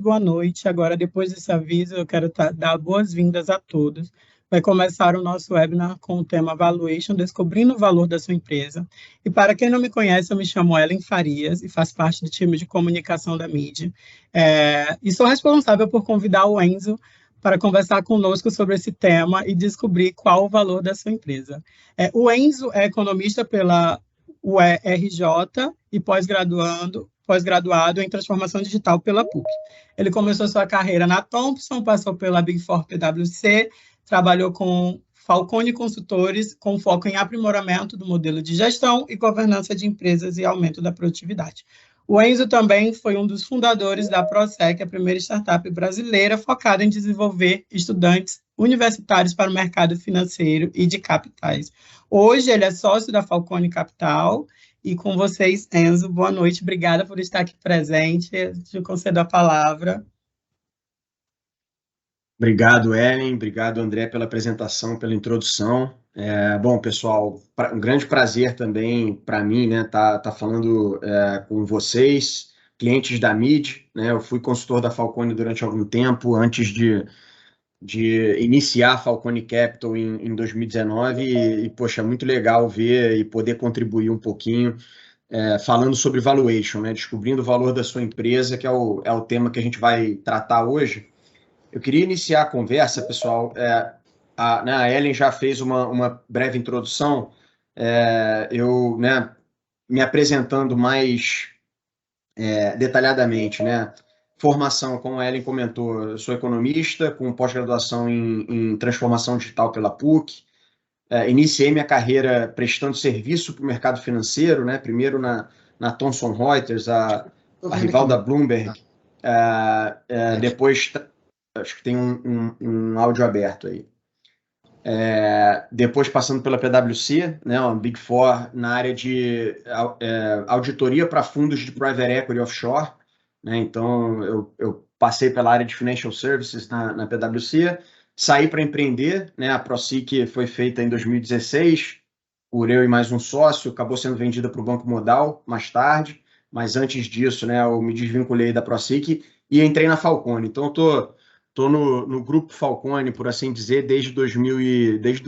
Boa noite. Agora, depois desse aviso, eu quero dar boas-vindas a todos. Vai começar o nosso webinar com o tema Valuation, descobrindo o valor da sua empresa. E para quem não me conhece, eu me chamo Ellen Farias e faço parte do time de comunicação da mídia. E sou responsável por convidar o Enzo para conversar conosco sobre esse tema e descobrir qual o valor da sua empresa. O Enzo é economista pela UERJ e pós-graduado em transformação digital pela PUC. Ele começou sua carreira na Thomson, passou pela Big Four PwC, trabalhou com Falcone Consultores, com foco em aprimoramento do modelo de gestão e governança de empresas e aumento da produtividade. O Enzo também foi um dos fundadores da ProSec, a primeira startup brasileira focada em desenvolver estudantes universitários para o mercado financeiro e de capitais. Hoje ele é sócio da Falcone Capital. E com vocês, Enzo, boa noite, obrigada por estar aqui presente, te concedo a palavra. Obrigado, Ellen, obrigado, André, pela apresentação, pela introdução. Bom, pessoal, um grande prazer também para mim, né, tá falando com vocês, clientes da MID, né, eu fui consultor da Falcone durante algum tempo, antes de iniciar a Falcone Capital em 2019, e, poxa, muito legal ver e poder contribuir um pouquinho falando sobre valuation, né, descobrindo o valor da sua empresa, que é o tema que a gente vai tratar hoje. Eu queria iniciar a conversa, pessoal. A Ellen já fez uma breve introdução, eu, né, me apresentando mais detalhadamente, né? Formação, como a Ellen comentou, eu sou economista, com pós-graduação em transformação digital pela PUC. Iniciei minha carreira prestando serviço para o mercado financeiro, né? Primeiro na Thomson Reuters, a rival da Bloomberg. Depois, acho que tem um áudio aberto aí. Depois passando pela PwC, né, uma Big Four na área de auditoria para fundos de private equity offshore, né, então eu passei pela área de financial services na PwC, saí para empreender, né, a ProSec foi feita em 2016, por eu e mais um sócio, acabou sendo vendida para o Banco Modal mais tarde, mas antes disso, né, eu me desvinculei da ProSec e entrei na Falcone, então eu Estou no grupo Falcone, por assim dizer, desde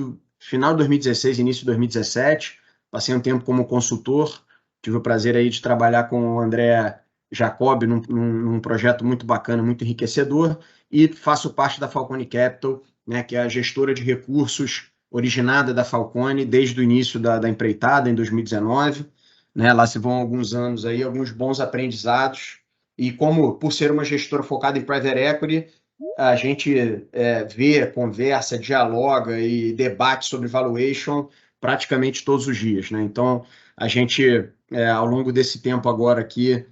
o final de 2016, início de 2017. Passei um tempo como consultor, tive o prazer aí de trabalhar com o André Jacob num projeto muito bacana, muito enriquecedor, e faço parte da Falcone Capital, né, que é a gestora de recursos originada da Falcone desde o início da empreitada, em 2019. Né, lá se vão alguns anos aí, alguns bons aprendizados, e por ser uma gestora focada em private equity, a gente vê, conversa, dialoga e debate sobre valuation praticamente todos os dias, né? Então, a gente, ao longo desse tempo agora aqui,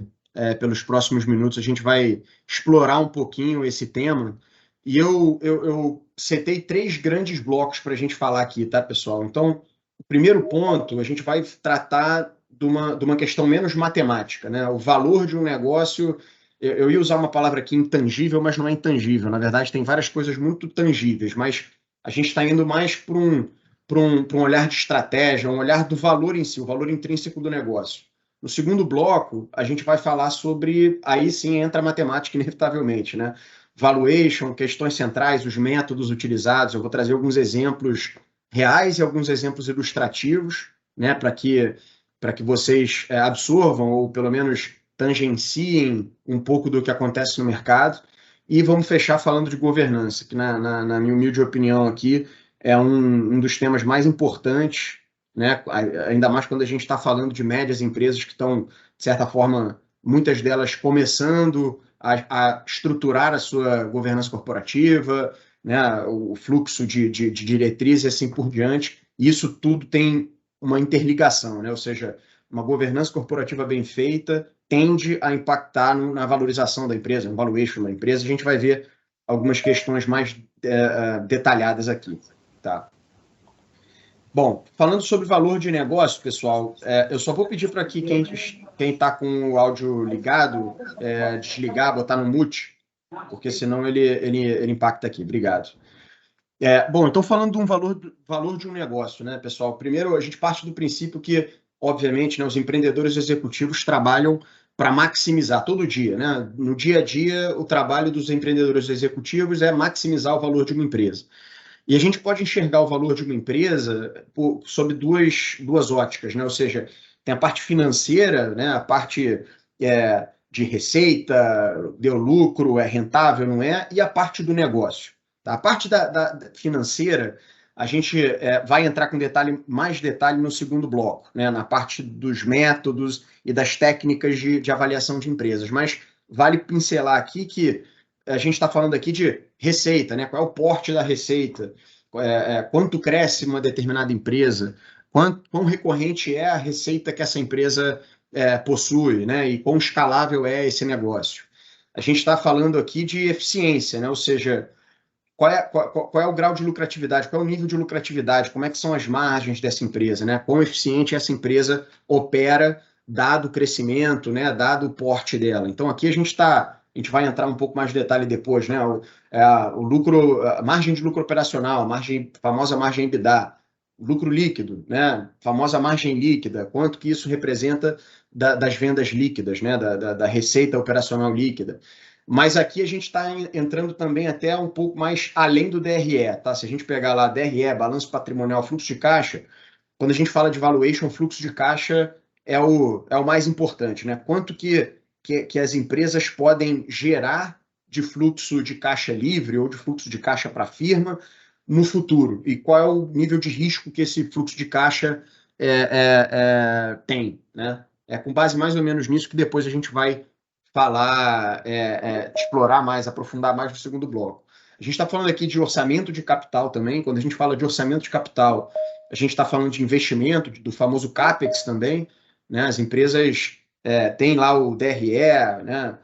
pelos próximos minutos, a gente vai explorar um pouquinho esse tema. E eu setei 3 grandes blocos para a gente falar aqui, tá, pessoal? Então, o primeiro ponto, a gente vai tratar de uma questão menos matemática, né? O valor de um negócio. Eu ia usar uma palavra aqui, intangível, mas não é intangível. Na verdade, tem várias coisas muito tangíveis, mas a gente está indo mais para um olhar de estratégia, um olhar do valor em si, o valor intrínseco do negócio. No segundo bloco, a gente vai falar sobre, aí sim entra a matemática inevitavelmente, né? Valuation, questões centrais, os métodos utilizados. Eu vou trazer alguns exemplos reais e alguns exemplos ilustrativos, né? Para que vocês absorvam, ou pelo menos tangenciem um pouco do que acontece no mercado, e vamos fechar falando de governança, que na minha humilde opinião aqui é um dos temas mais importantes, né? Ainda mais quando a gente está falando de médias empresas que estão, de certa forma, muitas delas começando a estruturar a sua governança corporativa, né? O fluxo de diretrizes e assim por diante. Isso tudo tem uma interligação, né? Ou seja, uma governança corporativa bem feita tende a impactar na valorização da empresa, no valuation da empresa. A gente vai ver algumas questões mais detalhadas aqui. Tá? Bom, falando sobre valor de negócio, pessoal, eu só vou pedir para aqui quem está com o áudio ligado, desligar, botar no mute, porque senão ele impacta aqui. Obrigado. Bom, então falando de um valor de um negócio, né, pessoal? Primeiro, a gente parte do princípio que, obviamente, né, os empreendedores executivos trabalham para maximizar todo dia, né? No dia a dia, o trabalho dos empreendedores executivos é maximizar o valor de uma empresa. E a gente pode enxergar o valor de uma empresa sob duas óticas, né? Ou seja, tem a parte financeira, né? A parte de receita, deu lucro, é rentável, não é? E a parte do negócio. Tá? A parte da financeira, a gente vai entrar com mais detalhe no segundo bloco, né? Na parte dos métodos e das técnicas de avaliação de empresas. Mas vale pincelar aqui que a gente está falando aqui de receita, né? Qual é o porte da receita? Quanto cresce uma determinada empresa? Quão recorrente é a receita que essa empresa possui, né? E quão escalável é esse negócio? A gente está falando aqui de eficiência, né? Ou seja, qual é o grau de lucratividade, qual é o nível de lucratividade, como é que são as margens dessa empresa, né? Quão eficiente essa empresa opera, dado o crescimento, né? Dado o porte dela. Então, aqui a gente vai entrar um pouco mais de detalhe depois, né? O lucro, a margem de lucro operacional, famosa margem EBITDA, lucro líquido, né? Famosa margem líquida, quanto que isso representa das vendas líquidas, né? Da receita operacional líquida. Mas aqui a gente está entrando também até um pouco mais além do DRE, tá? Se a gente pegar lá DRE, balanço patrimonial, fluxo de caixa, quando a gente fala de valuation, fluxo de caixa é o mais importante, né? Quanto que as empresas podem gerar de fluxo de caixa livre ou de fluxo de caixa para a firma no futuro? E qual é o nível de risco que esse fluxo de caixa tem, né? É com base mais ou menos nisso que depois a gente vai falar, explorar mais, aprofundar mais no segundo bloco. A gente está falando aqui de orçamento de capital também. Quando a gente fala de orçamento de capital, a gente está falando de investimento, do famoso CAPEX também, né? As empresas têm lá o DRE, né?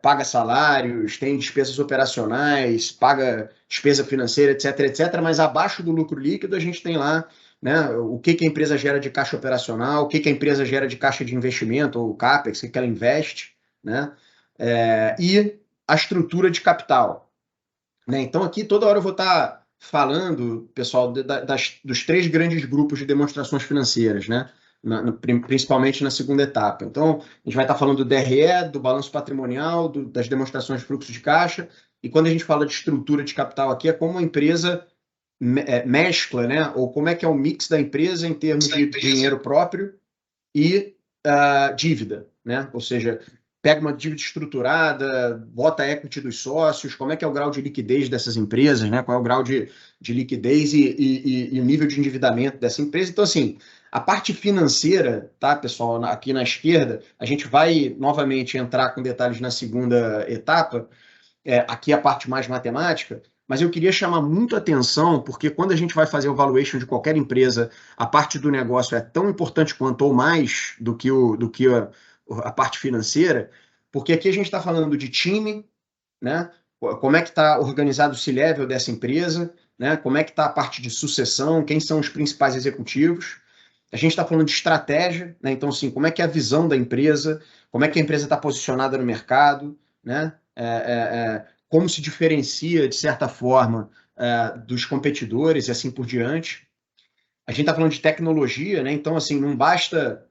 Paga salários, tem despesas operacionais, paga despesa financeira, etc, etc. Mas abaixo do lucro líquido, a gente tem lá, né, o que a empresa gera de caixa operacional, o que a empresa gera de caixa de investimento, ou CAPEX, o que ela investe, né? E a estrutura de capital, né? Então, aqui toda hora eu vou estar falando, pessoal, dos 3 grandes grupos de demonstrações financeiras, né? Principalmente na segunda etapa. Então, a gente vai estar falando do DRE, do balanço patrimonial, das demonstrações de fluxo de caixa, e quando a gente fala de estrutura de capital aqui, é como a empresa mescla, né? Ou como é que é o mix da empresa em termos de dinheiro próprio e dívida, né? Ou seja, pega uma dívida estruturada, bota equity dos sócios, como é que é o grau de liquidez dessas empresas, né? Qual é o grau de liquidez e o nível de endividamento dessa empresa. Então, assim, a parte financeira, tá, pessoal, aqui na esquerda, a gente vai novamente entrar com detalhes na segunda etapa, aqui a parte mais matemática, mas eu queria chamar muito a atenção, porque quando a gente vai fazer o valuation de qualquer empresa, a parte do negócio é tão importante quanto ou mais do que a parte financeira, porque aqui a gente está falando de time, né? Como é que está organizado o C-level dessa empresa, né? Como é que está a parte de sucessão, quem são os principais executivos. A gente está falando de estratégia, né? Então, assim, como é que é a visão da empresa, como é que a empresa está posicionada no mercado, né? Como se diferencia, de certa forma, dos competidores e assim por diante. A gente está falando de tecnologia, né? Então, assim, não basta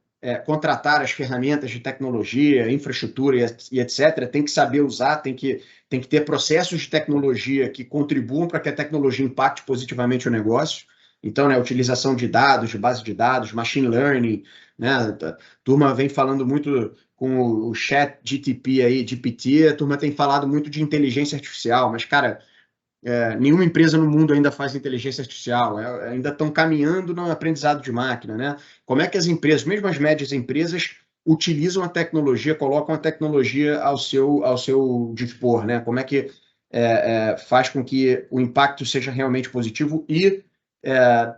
contratar as ferramentas de tecnologia, infraestrutura e etc. Tem que saber usar, tem que ter processos de tecnologia que contribuam para que a tecnologia impacte positivamente o negócio. Então, né, utilização de dados, de base de dados, machine learning, né? A turma vem falando muito com o chat GTP aí, GPT, a turma tem falado muito de inteligência artificial, mas, cara, nenhuma empresa no mundo ainda faz inteligência artificial, ainda estão caminhando no aprendizado de máquina, né? Como é que as empresas, mesmo as médias empresas, utilizam a tecnologia, colocam a tecnologia ao seu dispor, né? Como é que faz com que o impacto seja realmente positivo e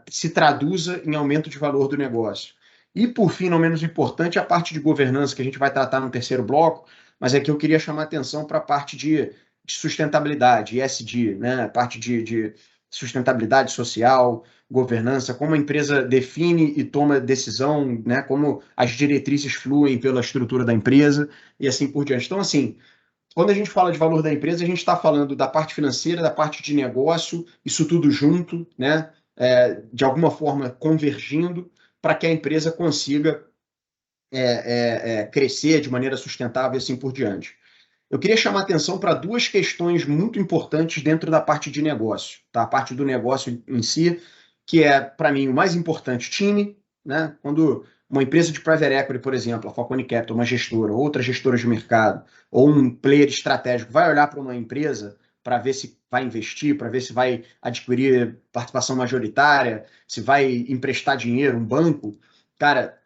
se traduza em aumento de valor do negócio. E, por fim, não menos importante, a parte de governança, que a gente vai tratar no terceiro bloco, mas aqui eu queria chamar a atenção para a parte de sustentabilidade, ESG, né? A parte de sustentabilidade social, governança, como a empresa define e toma decisão, né? Como as diretrizes fluem pela estrutura da empresa e assim por diante. Então, assim, quando a gente fala de valor da empresa, a gente está falando da parte financeira, da parte de negócio, isso tudo junto, né? De alguma forma convergindo para que a empresa consiga crescer de maneira sustentável e assim por diante. Eu queria chamar atenção para duas questões muito importantes dentro da parte de negócio, tá? A parte do negócio em si, que é, para mim, o mais importante, time, né? Quando uma empresa de private equity, por exemplo, a Falcone Capital, uma gestora, outra gestora de mercado, ou um player estratégico, vai olhar para uma empresa para ver se vai investir, para ver se vai adquirir participação majoritária, se vai emprestar dinheiro, um banco, cara,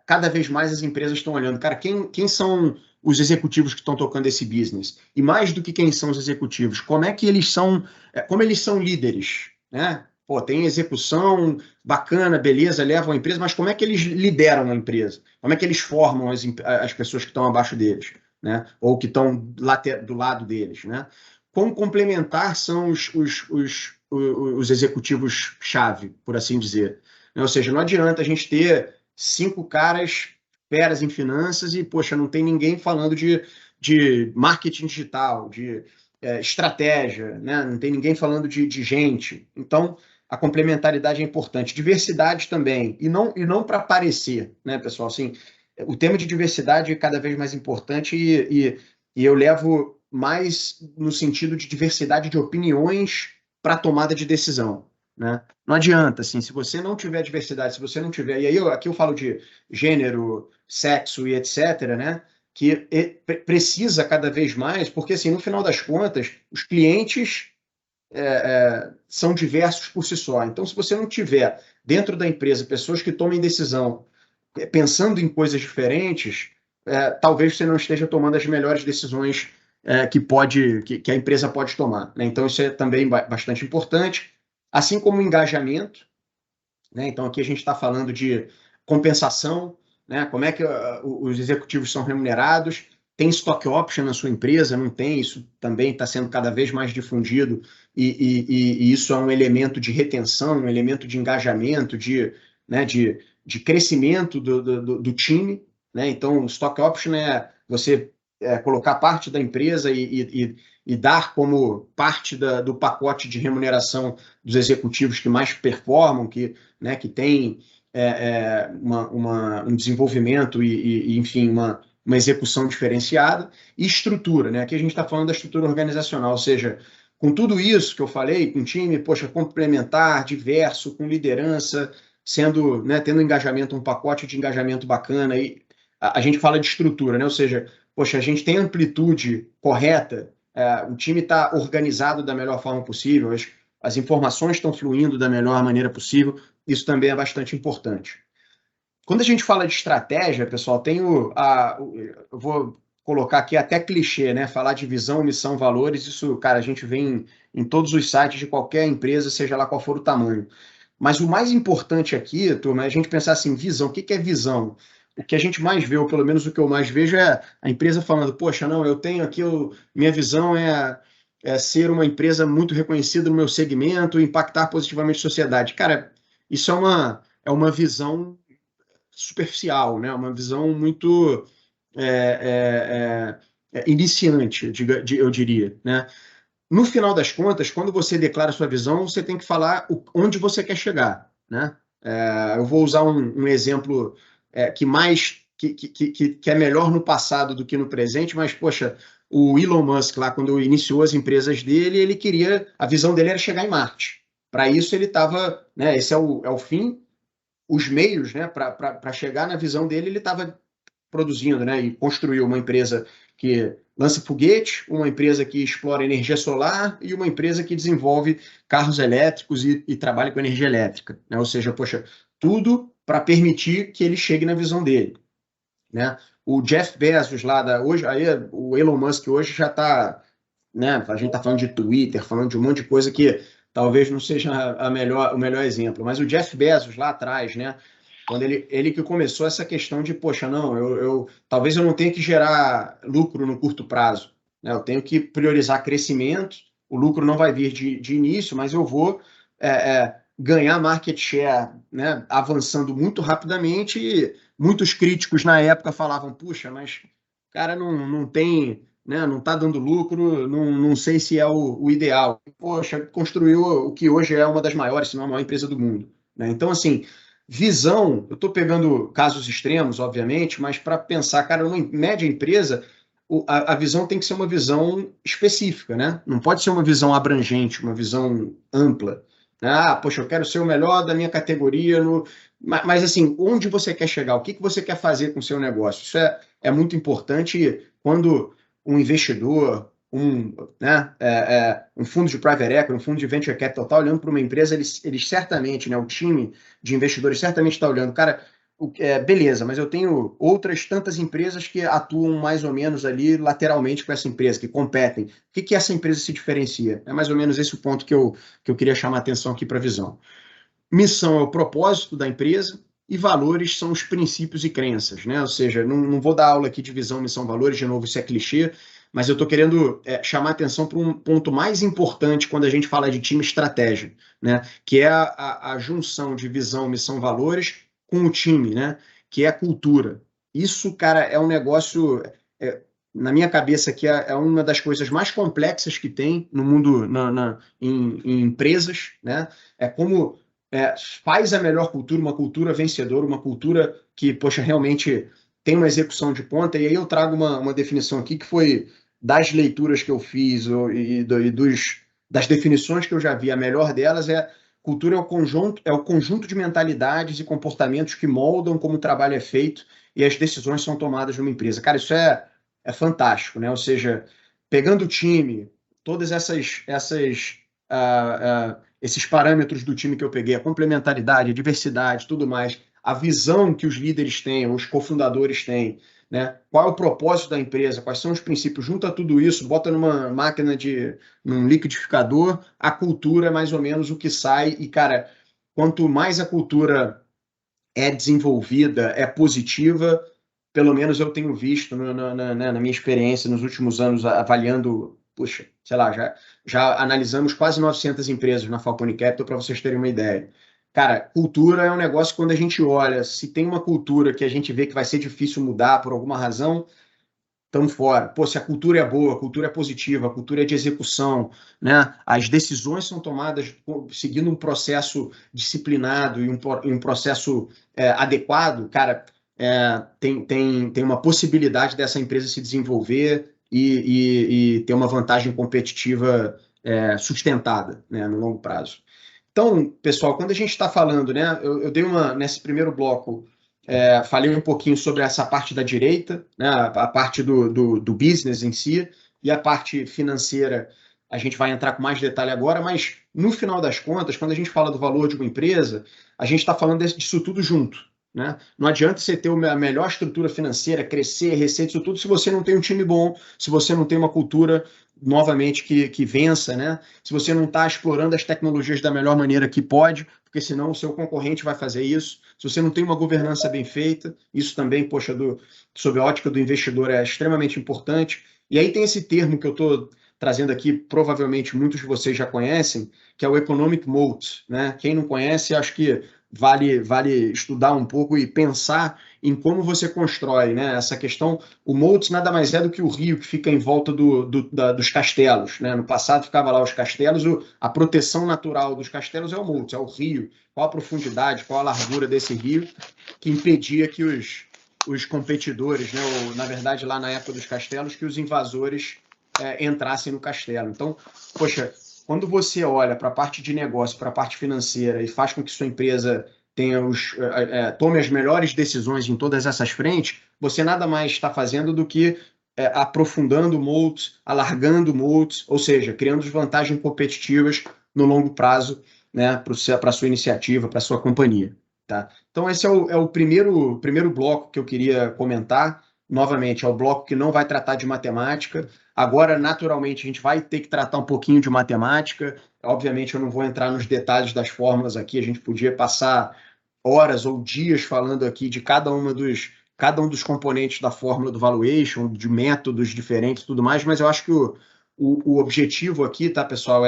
cada vez mais as empresas estão olhando, cara, quem são os executivos que estão tocando esse business? E mais do que quem são os executivos, como eles são líderes, né? Pô, tem execução bacana, beleza, levam a empresa, mas como é que eles lideram a empresa? Como é que eles formam as pessoas que estão abaixo deles, né? Ou que estão do lado deles, né? Quão complementar são os executivos-chave, por assim dizer. Ou seja, não adianta a gente ter 5 caras feras em finanças e, poxa, não tem ninguém falando de marketing digital, de estratégia, né? Não tem ninguém falando de gente. Então, a complementaridade é importante. Diversidade também, e não para aparecer, né, pessoal? Assim, o tema de diversidade é cada vez mais importante e eu levo mais no sentido de diversidade de opiniões para tomada de decisão, né? Não adianta, assim, se você não tiver diversidade, se você não tiver... E aí, aqui eu falo de gênero, sexo e etc., né? Que precisa cada vez mais, porque, assim, no final das contas, os clientes são diversos por si só. Então, se você não tiver dentro da empresa pessoas que tomem decisão pensando em coisas diferentes, talvez você não esteja tomando as melhores decisões que a empresa pode tomar, né? Então, isso é também bastante importante, assim como o engajamento, né? Então, aqui a gente está falando de compensação, né? Como é que os executivos são remunerados, tem stock option na sua empresa, não tem, isso também está sendo cada vez mais difundido e isso é um elemento de retenção, um elemento de engajamento, de crescimento do time, né? Então, o stock option é você colocar parte da empresa e dar como parte do pacote de remuneração dos executivos que mais performam, que tem um desenvolvimento enfim, uma execução diferenciada, e estrutura, né? Aqui a gente está falando da estrutura organizacional, ou seja, com tudo isso que eu falei, com time, poxa, complementar, diverso, com liderança, sendo, né, tendo engajamento, um pacote de engajamento bacana, e a gente fala de estrutura, né? Ou seja, poxa, a gente tem amplitude correta, o time está organizado da melhor forma possível, as informações estão fluindo da melhor maneira possível, isso também é bastante importante. Quando a gente fala de estratégia, pessoal, eu vou colocar aqui até clichê, né? Falar de visão, missão, valores, isso, cara, a gente vê em todos os sites de qualquer empresa, seja lá qual for o tamanho. Mas o mais importante aqui, turma, é a gente pensar assim, visão. O que é visão? O que a gente mais vê, ou pelo menos o que eu mais vejo, é a empresa falando, poxa, não, eu tenho aqui, minha visão é ser uma empresa muito reconhecida no meu segmento, impactar positivamente a sociedade. Cara, isso é uma visão superficial, né? Uma visão muito iniciante, eu diria, né? No final das contas, quando você declara sua visão, você tem que falar onde você quer chegar, né? Eu vou usar um exemplo que é melhor no passado do que no presente, mas, poxa, o Elon Musk, lá, quando iniciou as empresas dele, a visão dele era chegar em Marte. Para isso, ele estava, né? Esse é o fim, os meios, né? Para chegar na visão dele, ele estava produzindo, né? E construiu uma empresa que lança foguete, uma empresa que explora energia solar e uma empresa que desenvolve carros elétricos e trabalha com energia elétrica, né? Ou seja, poxa, tudo para permitir que ele chegue na visão dele, né? O Jeff Bezos lá hoje, aí o Elon Musk hoje já está, né? A gente está falando de Twitter, falando de um monte de coisa que talvez não seja o melhor exemplo, mas o Jeff Bezos lá atrás, né? Quando ele que começou essa questão de, poxa, não, talvez eu não tenha que gerar lucro no curto prazo, né? Eu tenho que priorizar crescimento, o lucro não vai vir de início, mas eu vou ganhar market share, né? Avançando muito rapidamente, e muitos críticos na época falavam, puxa, mas cara não tem, né? Não está dando lucro, não sei se é o ideal. Poxa, construiu o que hoje é uma das maiores, se não a maior empresa do mundo, né? Então, assim, Visão, eu estou pegando casos extremos, obviamente, mas para pensar, cara, numa média empresa, a visão tem que ser uma visão específica, né? Não pode ser uma visão abrangente, uma visão ampla. Ah, poxa, eu quero ser o melhor da minha categoria. Mas, assim, onde você quer chegar? O que você quer fazer com o seu negócio? Isso é muito importante quando um investidor, um fundo de private equity, um fundo de venture capital está olhando para uma empresa, eles certamente, né, o time de investidores certamente está olhando, cara, beleza, mas eu tenho outras tantas empresas que atuam mais ou menos ali lateralmente com essa empresa, que competem. O que essa empresa se diferencia? É mais ou menos esse o ponto que eu queria chamar a atenção aqui para a visão. Missão é o propósito da empresa e valores são os princípios e crenças, né? Ou seja, não vou dar aula aqui de visão, missão, valores, de novo, isso é clichê, mas eu estou querendo chamar a atenção para um ponto mais importante quando a gente fala de time estratégia, né? Que é a junção de visão, missão, valores com o time, né? Que é a cultura. Isso, cara, é um negócio, na minha cabeça, que é uma das coisas mais complexas que tem no mundo, em empresas, né? É como faz a melhor cultura, uma cultura vencedora, uma cultura que, poxa, realmente tem uma execução de ponta. E aí eu trago uma definição aqui que foi das leituras que eu fiz das definições que eu já vi, a melhor delas cultura é o conjunto de mentalidades e comportamentos que moldam como o trabalho é feito e as decisões são tomadas numa empresa. Cara, isso é fantástico, né? Ou seja, pegando o time, todas esses parâmetros do time que eu peguei, a complementaridade, a diversidade, tudo mais, a visão que os líderes têm, os cofundadores têm, né? Qual é o propósito da empresa, quais são os princípios, junta tudo isso, bota numa máquina num liquidificador, a cultura é mais ou menos o que sai, e, cara, quanto mais a cultura é desenvolvida, é positiva, pelo menos eu tenho visto na minha experiência nos últimos anos avaliando, puxa, sei lá, já analisamos quase 900 empresas na Falcone Capital para vocês terem uma ideia. Cara, cultura é um negócio que quando a gente olha, se tem uma cultura que a gente vê que vai ser difícil mudar por alguma razão, estamos fora. Pô, se a cultura é boa, a cultura é positiva, a cultura é de execução, né? As decisões são tomadas seguindo um processo disciplinado e um processo adequado, cara, tem uma possibilidade dessa empresa se desenvolver e ter uma vantagem competitiva sustentada, né, no longo prazo. Então, pessoal, quando a gente está falando, né, eu dei nesse primeiro bloco, falei um pouquinho sobre essa parte da direita, né, a parte do business em si, e a parte financeira a gente vai entrar com mais detalhe agora, mas no final das contas, quando a gente fala do valor de uma empresa, a gente está falando disso tudo junto. Né? Não adianta você ter a melhor estrutura financeira, crescer, receita, isso tudo, se você não tem um time bom, se você não tem uma cultura, novamente, que vença, né? Se você não está explorando as tecnologias da melhor maneira que pode, porque senão o seu concorrente vai fazer isso. Se você não tem uma governança bem feita, isso também, poxa, sob a ótica do investidor é extremamente importante. E aí tem esse termo que eu estou trazendo aqui, provavelmente muitos de vocês já conhecem, que é o Economic Moat, né? Quem não conhece, acho que vale estudar um pouco e pensar em como você constrói, né? Essa questão, o moat nada mais é do que o rio que fica em volta dos castelos, né? No passado ficava lá os castelos, a proteção natural dos castelos é o moat, é o rio. Qual a profundidade, qual a largura desse rio que impedia que os competidores, né? Ou, na verdade, lá na época dos castelos, que os invasores entrassem no castelo. Então, poxa, quando você olha para a parte de negócio, para a parte financeira e faz com que sua empresa tome as melhores decisões em todas essas frentes, você nada mais está fazendo do que aprofundando moats, alargando moats, ou seja, criando vantagens competitivas no longo prazo, né, para a sua iniciativa, para a sua companhia. Tá? Então, esse é o primeiro bloco que eu queria comentar. Novamente, é o bloco que não vai tratar de matemática. Agora, naturalmente, a gente vai ter que tratar um pouquinho de matemática. Obviamente, eu não vou entrar nos detalhes das fórmulas aqui. A gente podia passar horas ou dias falando aqui de cada um dos componentes da fórmula do valuation, de métodos diferentes e tudo mais, mas eu acho que o objetivo aqui, tá, pessoal,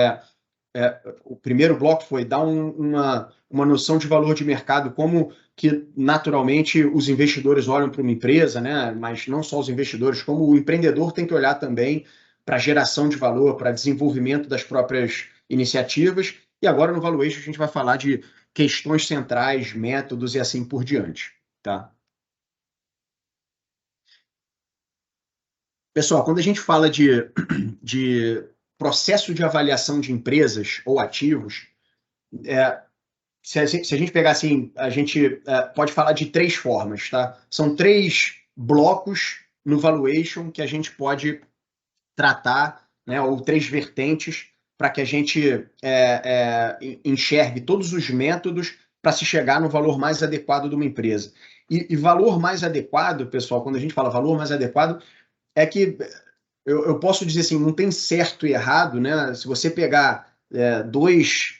o primeiro bloco foi dar uma noção de valor de mercado, como que naturalmente os investidores olham para uma empresa, né? Mas não só os investidores, como o empreendedor tem que olhar também para a geração de valor, para desenvolvimento das próprias iniciativas. E agora no Valuation a gente vai falar de questões centrais, métodos e assim por diante, tá? Pessoal, quando a gente fala de processo de avaliação de empresas ou ativos, se a gente pegar assim, a gente pode falar de 3 formas, tá? São 3 blocos no valuation que a gente pode tratar, né, ou 3 vertentes para que a gente enxergue todos os métodos para se chegar no valor mais adequado de uma empresa. E valor mais adequado, pessoal, quando a gente fala valor mais adequado, é que eu posso dizer assim, não tem certo e errado, né? Se você pegar 2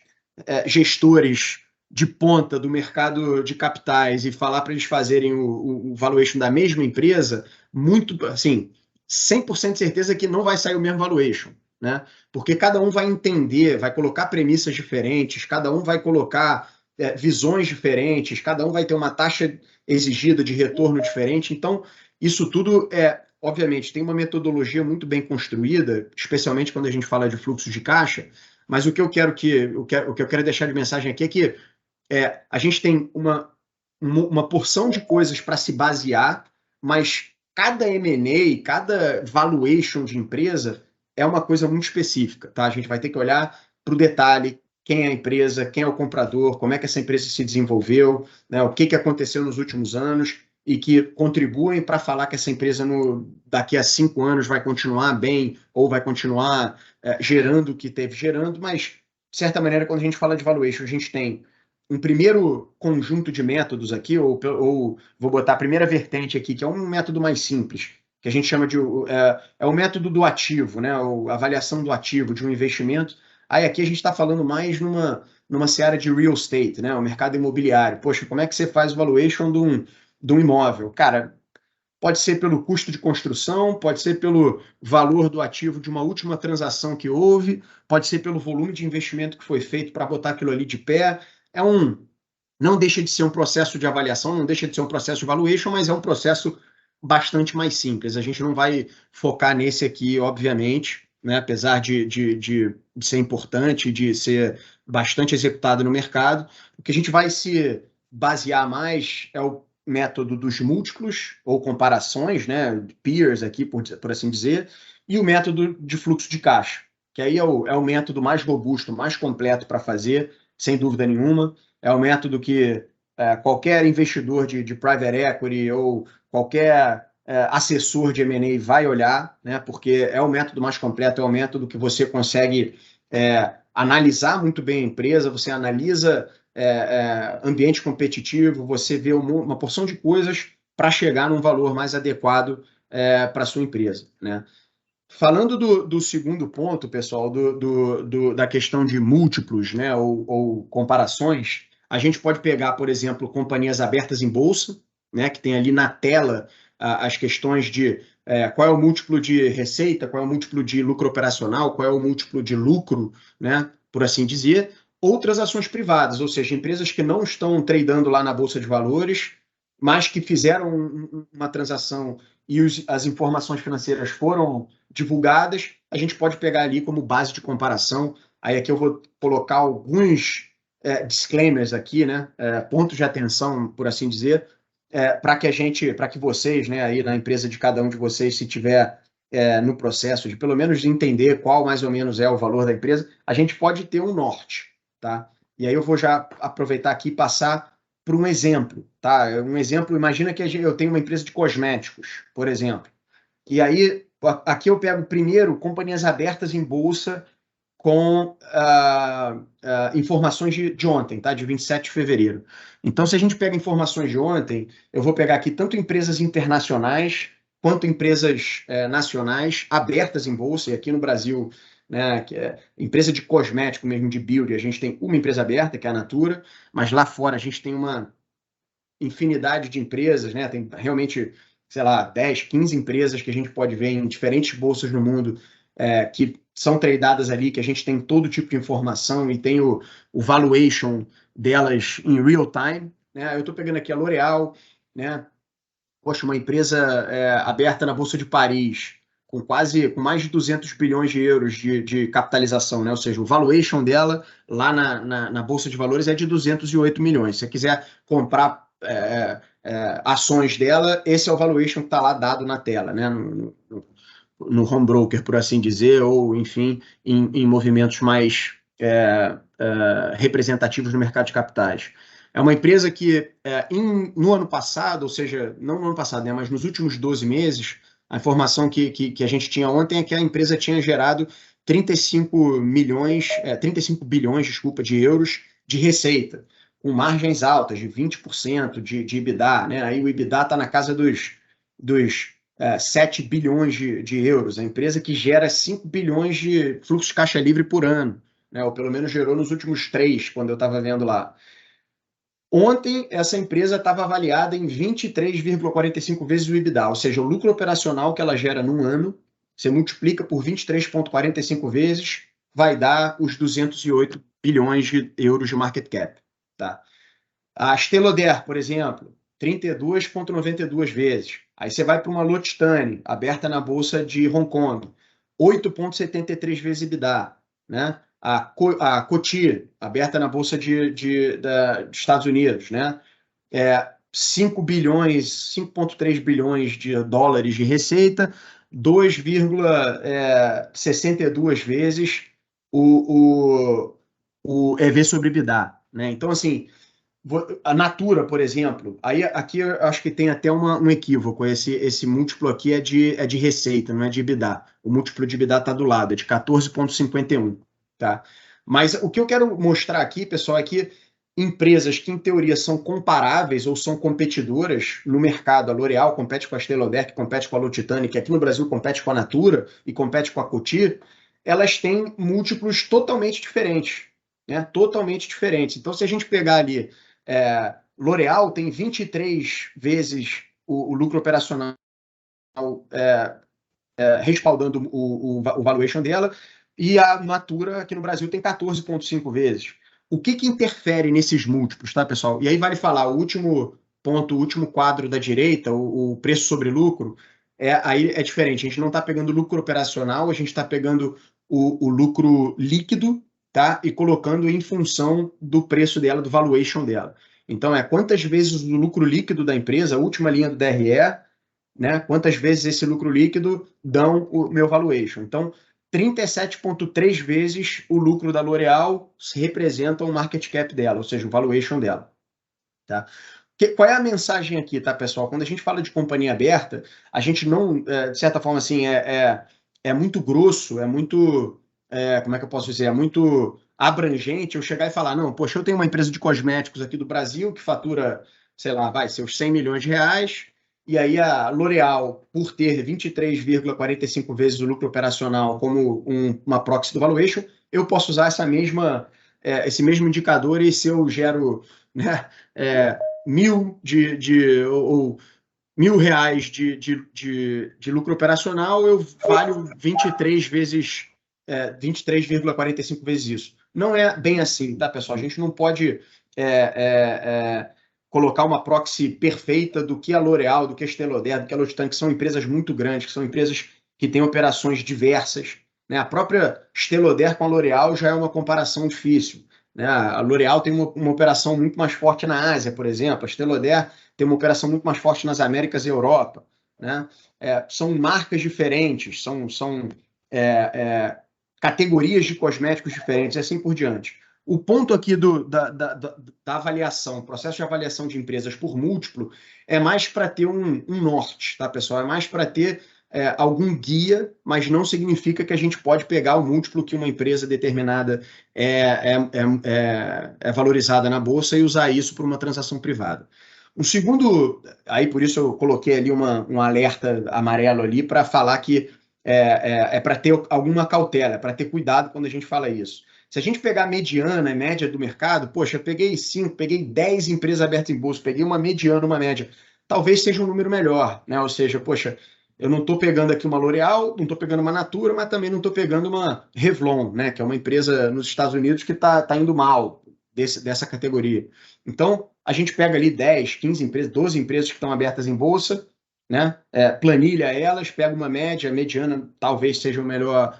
gestores de ponta do mercado de capitais e falar para eles fazerem o valuation da mesma empresa, muito, assim, 100% de certeza que não vai sair o mesmo valuation, né? Porque cada um vai entender, vai colocar premissas diferentes, cada um vai colocar visões diferentes, cada um vai ter uma taxa exigida de retorno diferente. Então, isso tudo obviamente, tem uma metodologia muito bem construída, especialmente quando a gente fala de fluxo de caixa, mas o que eu quero deixar de mensagem aqui é que a gente tem uma porção de coisas para se basear, mas cada M&A, cada valuation de empresa é uma coisa muito específica, tá? A gente vai ter que olhar para o detalhe, quem é a empresa, quem é o comprador, como é que essa empresa se desenvolveu, né? O que aconteceu nos últimos anos, e que contribuem para falar que essa empresa daqui a 5 anos vai continuar bem ou vai continuar gerando o que teve gerando, mas, de certa maneira, quando a gente fala de valuation, a gente tem um primeiro conjunto de métodos aqui, ou vou botar a primeira vertente aqui, que é um método mais simples, que a gente chama de o método do ativo, né? A avaliação do ativo de um investimento. Aí aqui a gente está falando mais numa seara de real estate, né? O mercado imobiliário. Poxa, como é que você faz o valuation de um imóvel? Cara, pode ser pelo custo de construção, pode ser pelo valor do ativo de uma última transação que houve, pode ser pelo volume de investimento que foi feito para botar aquilo ali de pé. Não deixa de ser um processo de avaliação, não deixa de ser um processo de valuation, mas é um processo bastante mais simples. A gente não vai focar nesse aqui, obviamente, né? Apesar de ser importante, de ser bastante executado no mercado. O que a gente vai se basear mais é o método dos múltiplos ou comparações, né? Peers aqui, por assim dizer, e o método de fluxo de caixa, que aí é o método mais robusto, mais completo para fazer, sem dúvida nenhuma. É o método que qualquer investidor de private equity ou qualquer assessor de M&A vai olhar, né? Porque é o método mais completo, é o método que você consegue analisar muito bem a empresa, você analisa ambiente competitivo, você vê uma porção de coisas para chegar num valor mais adequado para a sua empresa, né? Falando do segundo ponto, pessoal, da questão de múltiplos, né, ou comparações, a gente pode pegar, por exemplo, companhias abertas em bolsa, né, que tem ali na tela as questões de qual é o múltiplo de receita, qual é o múltiplo de lucro operacional, qual é o múltiplo de lucro, né, por assim dizer. Outras ações privadas, ou seja, empresas que não estão tradando lá na Bolsa de Valores, mas que fizeram uma transação e as informações financeiras foram divulgadas, a gente pode pegar ali como base de comparação. Aí aqui eu vou colocar alguns disclaimers aqui, né? Pontos de atenção, por assim dizer, para que vocês, né, aí na empresa de cada um de vocês, se tiver no processo de pelo menos entender qual mais ou menos é o valor da empresa, a gente pode ter um norte, tá? E aí eu vou já aproveitar aqui e passar para um exemplo, tá? Um exemplo, imagina que eu tenho uma empresa de cosméticos, por exemplo. E aí, aqui eu pego primeiro companhias abertas em bolsa com informações de ontem, tá? De 27 de fevereiro. Então, se a gente pega informações de ontem, eu vou pegar aqui tanto empresas internacionais quanto empresas nacionais abertas em bolsa, e aqui no Brasil, né, que é empresa de cosmético mesmo, de beauty, a gente tem uma empresa aberta, que é a Natura, mas lá fora a gente tem uma infinidade de empresas, né? Tem realmente, sei lá, 10, 15 empresas que a gente pode ver em diferentes bolsas no mundo que são tradeadas ali, que a gente tem todo tipo de informação e tem o valuation delas em real time, né? Eu estou pegando aqui a L'Oréal, né? Poxa, uma empresa aberta na Bolsa de Paris, com mais de 200 bilhões de euros de capitalização, né? Ou seja, o valuation dela lá na Bolsa de Valores é de 208 milhões. Se você quiser comprar ações dela, esse é o valuation que está lá dado na tela, né? No home broker, por assim dizer, ou, enfim, em movimentos mais representativos no mercado de capitais. É uma empresa que, no ano passado, ou seja, não no ano passado, né, mas nos últimos 12 meses, a informação que a gente tinha ontem é que a empresa tinha gerado 35 bilhões, desculpa, de euros de receita, com margens altas, de 20% de EBITDA, né? Aí o EBITDA está na casa dos 7 bilhões de euros, a empresa que gera 5 bilhões de fluxo de caixa livre por ano, né? Ou pelo menos gerou nos últimos 3, quando eu estava vendo lá. Ontem, essa empresa estava avaliada em 23,45 vezes o EBITDA, ou seja, o lucro operacional que ela gera num ano, você multiplica por 23,45 vezes, vai dar os 208 bilhões de euros de market cap. Tá? A Steloder, por exemplo, 32,92 vezes. Aí você vai para uma L'Occitane, aberta na Bolsa de Hong Kong, 8,73 vezes EBITDA. Né? A Coty, aberta na Bolsa dos Estados Unidos, né? 5,3 bilhões de dólares de receita, 2,62 vezes o EV sobre EBITDA. Né? Então, assim, a Natura, por exemplo, aí aqui eu acho que tem até um equívoco, esse múltiplo aqui é de receita, não é de EBITDA. O múltiplo de EBITDA está do lado, é de 14,51. Tá? Mas o que eu quero mostrar aqui, pessoal, é que empresas que, em teoria, são comparáveis ou são competidoras no mercado, a L'Oréal compete com a Estée Lauder, que compete com a L'Occitane, que aqui no Brasil compete com a Natura e compete com a Coty, elas têm múltiplos totalmente diferentes, né? Totalmente diferentes. Então, se a gente pegar ali, L'Oréal tem 23 vezes o lucro operacional respaldando o valuation dela, e a Natura aqui no Brasil tem 14,5 vezes. O que interfere nesses múltiplos, tá, pessoal? E aí vale falar, o último ponto, o último quadro da direita, o preço sobre lucro, aí é diferente. A gente não está pegando lucro operacional, a gente está pegando o lucro líquido, tá? E colocando em função do preço dela, do valuation dela. Então, quantas vezes o lucro líquido da empresa, a última linha do DRE, né? Quantas vezes esse lucro líquido dão o meu valuation. Então, 37,3 vezes o lucro da L'Oréal representa o market cap dela, ou seja, o valuation dela. Tá? Qual é a mensagem aqui, tá, pessoal? Quando a gente fala de companhia aberta, a gente não, de certa forma, assim, é muito grosso, é muito, como é que eu posso dizer, é muito abrangente eu chegar e falar, não, poxa, eu tenho uma empresa de cosméticos aqui do Brasil que fatura, sei lá, seus 100 milhões de reais, e aí a L'Oréal, por ter 23,45 vezes o lucro operacional como uma proxy do valuation, eu posso usar esse mesmo indicador, e se eu gero, né, ou R$ 1.000 de lucro operacional, eu valho 23,45 vezes isso. Não é bem assim, tá, pessoal? A gente não pode colocar uma proxy perfeita do que a L'Oréal, do que a Estée Lauder, do que a L'Occitane, que são empresas muito grandes, que são empresas que têm operações diversas. Né? A própria Estée Lauder com a L'Oréal já é uma comparação difícil. Né? A L'Oréal tem uma operação muito mais forte na Ásia, por exemplo. A Estée Lauder tem uma operação muito mais forte nas Américas e Europa. Né? São marcas diferentes, são categorias de cosméticos diferentes e assim por diante. O ponto aqui da avaliação, processo de avaliação de empresas por múltiplo, é mais para ter um norte, tá, pessoal? É mais para ter algum guia, mas não significa que a gente pode pegar o múltiplo que uma empresa determinada é valorizada na Bolsa e usar isso para uma transação privada. O segundo, aí por isso eu coloquei ali um alerta amarelo ali para falar que para ter alguma cautela, para ter cuidado quando a gente fala isso. Se a gente pegar a mediana e média do mercado, poxa, eu peguei 5, peguei 10 empresas abertas em bolsa, peguei uma mediana, uma média, talvez seja um número melhor, né? Ou seja, poxa, eu não estou pegando aqui uma L'Oréal, não estou pegando uma Natura, mas também não estou pegando uma Revlon, né? Que é uma empresa nos Estados Unidos que tá indo mal dessa categoria. Então, a gente pega ali 10, 15 empresas, 12 empresas que estão abertas em bolsa, né? Planilha elas, pega uma média, a mediana talvez seja o melhor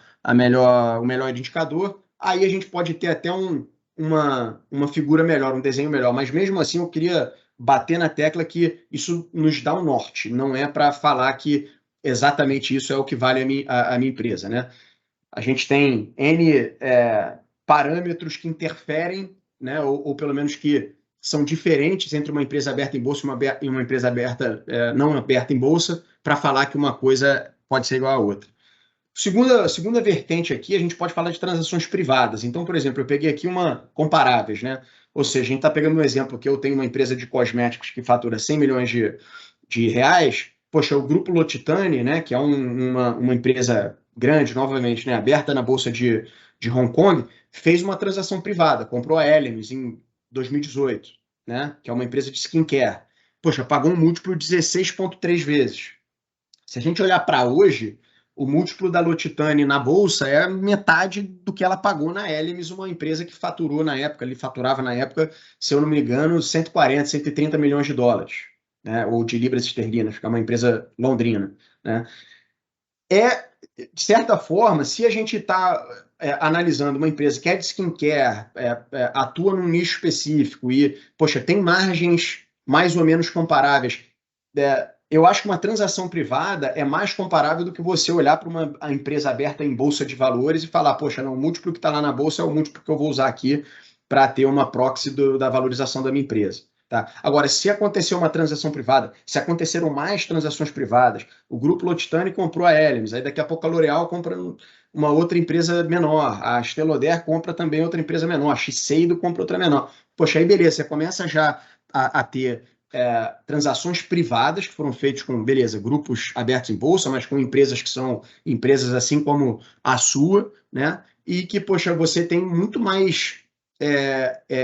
indicador, aí a gente pode ter até uma figura melhor, um desenho melhor, mas mesmo assim eu queria bater na tecla que isso nos dá um norte, não é para falar que exatamente isso é o que vale a minha empresa, né? A gente tem N parâmetros que interferem, né, ou pelo menos que são diferentes entre uma empresa aberta em bolsa e uma empresa aberta, não aberta em bolsa, para falar que uma coisa pode ser igual à outra. Segunda vertente aqui, a gente pode falar de transações privadas. Então, por exemplo, eu peguei aqui uma comparáveis, né? Ou seja, a gente está pegando um exemplo que eu tenho uma empresa de cosméticos que fatura 100 milhões de reais. Poxa, o Grupo L'Occitane, né, que é uma empresa grande, novamente, né, aberta na Bolsa de Hong Kong, fez uma transação privada, comprou a Elemis em 2018, né, que é uma empresa de skincare. Poxa, pagou um múltiplo de 16,3 vezes. Se a gente olhar para hoje, o múltiplo da L'Occitane na bolsa é metade do que ela pagou na Elemis, uma empresa que faturou na época, ele faturava na época, se eu não me engano, 140, 130 milhões de dólares, né? Ou de libras esterlinas, que é uma empresa londrina, né? De certa forma, se a gente está analisando uma empresa que é de skincare, atua num nicho específico e, poxa, tem margens mais ou menos comparáveis, eu acho que uma transação privada é mais comparável do que você olhar para uma empresa aberta em bolsa de valores e falar, poxa, não, o múltiplo que está lá na bolsa é o múltiplo que eu vou usar aqui para ter uma proxy da valorização da minha empresa. Tá? Agora, se aconteceu uma transação privada, se aconteceram mais transações privadas, o Grupo L'Occitane comprou a Elemis, aí daqui a pouco a L'Oréal compra uma outra empresa menor, a Estée Lauder compra também outra empresa menor, a Shiseido compra outra menor. Poxa, aí beleza, você começa já a ter transações privadas que foram feitas com, beleza, grupos abertos em bolsa, mas com empresas que são empresas assim como a sua, né? E que, poxa, você tem muito mais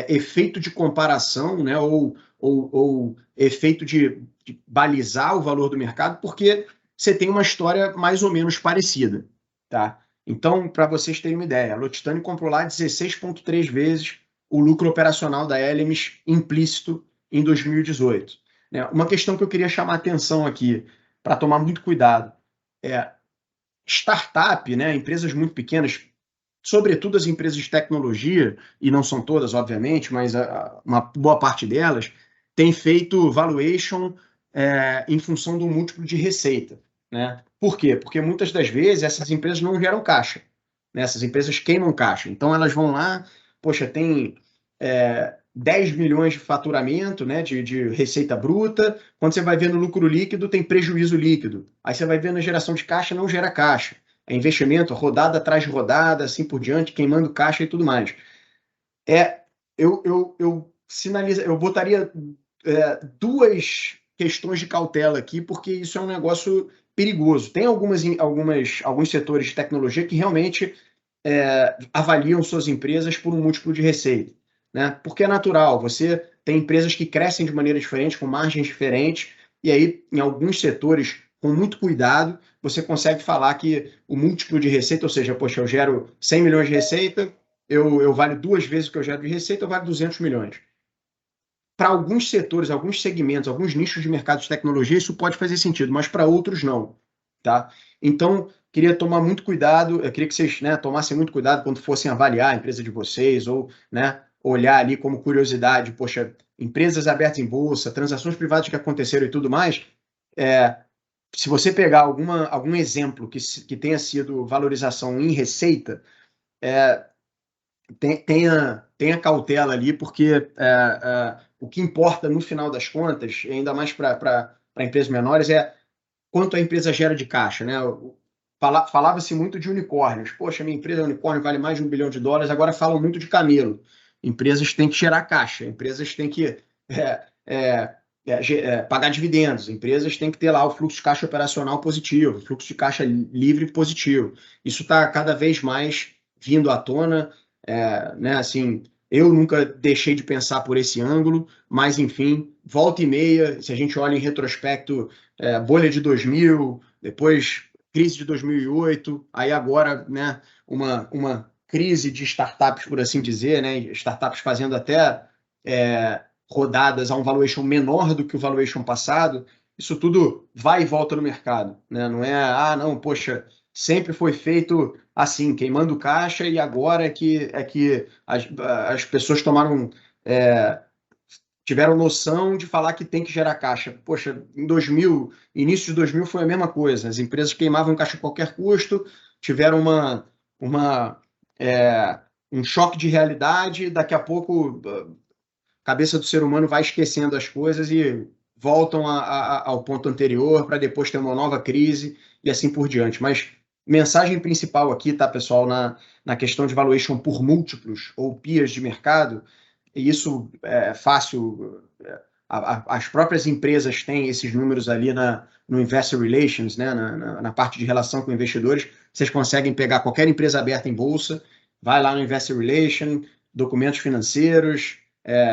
efeito de comparação, né? Ou efeito de balizar o valor do mercado, porque você tem uma história mais ou menos parecida, tá? Então, para vocês terem uma ideia, a L'Occitane comprou lá 16,3 vezes o lucro operacional da Elemis implícito em 2018. Né? Uma questão que eu queria chamar a atenção aqui, para tomar muito cuidado, startup, né, empresas muito pequenas, sobretudo as empresas de tecnologia, e não são todas, obviamente, mas uma boa parte delas, tem feito valuation em função do múltiplo de receita. Né? Por quê? Porque muitas das vezes essas empresas não geram caixa. Né? Essas empresas queimam caixa. Então elas vão lá, poxa, tem 10 milhões de faturamento, né, de receita bruta. Quando você vai ver no lucro líquido, tem prejuízo líquido. Aí você vai ver na geração de caixa, não gera caixa. É investimento, rodada atrás de rodada, assim por diante, queimando caixa e tudo mais. Eu botaria duas questões de cautela aqui, porque isso é um negócio perigoso. Tem alguns setores de tecnologia que realmente avaliam suas empresas por um múltiplo de receita. Né? Porque é natural, você tem empresas que crescem de maneira diferente, com margens diferentes, e aí, em alguns setores, com muito cuidado, você consegue falar que o múltiplo de receita, ou seja, poxa, eu gero 100 milhões de receita, eu valho 2 vezes o que eu gero de receita, eu valho 200 milhões. Para alguns setores, alguns segmentos, alguns nichos de mercado de tecnologia, isso pode fazer sentido, mas para outros não. Tá? Então, queria tomar muito cuidado, eu queria que vocês, né, tomassem muito cuidado quando fossem avaliar a empresa de vocês, ou, né, olhar ali como curiosidade, poxa, empresas abertas em bolsa, transações privadas que aconteceram e tudo mais, se você pegar algum exemplo que tenha sido valorização em receita, tenha cautela ali, porque o que importa no final das contas, ainda mais para empresas menores, é quanto a empresa gera de caixa. Né? Falava-se muito de unicórnios. Poxa, minha empresa é unicórnio, vale mais de $1 bilhão, agora falam muito de camelo. Empresas têm que gerar caixa, empresas têm que pagar dividendos, empresas têm que ter lá o fluxo de caixa operacional positivo, fluxo de caixa livre positivo. Isso está cada vez mais vindo à tona. Né, assim, eu nunca deixei de pensar por esse ângulo, mas, enfim, volta e meia, se a gente olha em retrospecto, bolha de 2000, depois crise de 2008, aí agora, né, uma crise de startups, por assim dizer, né, startups fazendo até rodadas a um valuation menor do que o valuation passado. isso tudo vai e volta no mercado, né? Não é, não, poxa, sempre foi feito assim, queimando caixa, e agora é que as pessoas tiveram noção de falar que tem que gerar caixa. Poxa, em 2000, início de 2000 foi a mesma coisa. As empresas queimavam caixa a qualquer custo, tiveram uma, é, um choque de realidade, daqui a pouco a cabeça do ser humano vai esquecendo as coisas e voltam ao ponto anterior para depois ter uma nova crise e assim por diante. Mas mensagem principal aqui, tá, pessoal, na questão de valuation por múltiplos ou peers de mercado, e isso é fácil, as próprias empresas têm esses números ali no Investor Relations, né, na parte de relação com investidores. Vocês conseguem pegar qualquer empresa aberta em bolsa, vai lá no Investor Relations, documentos financeiros,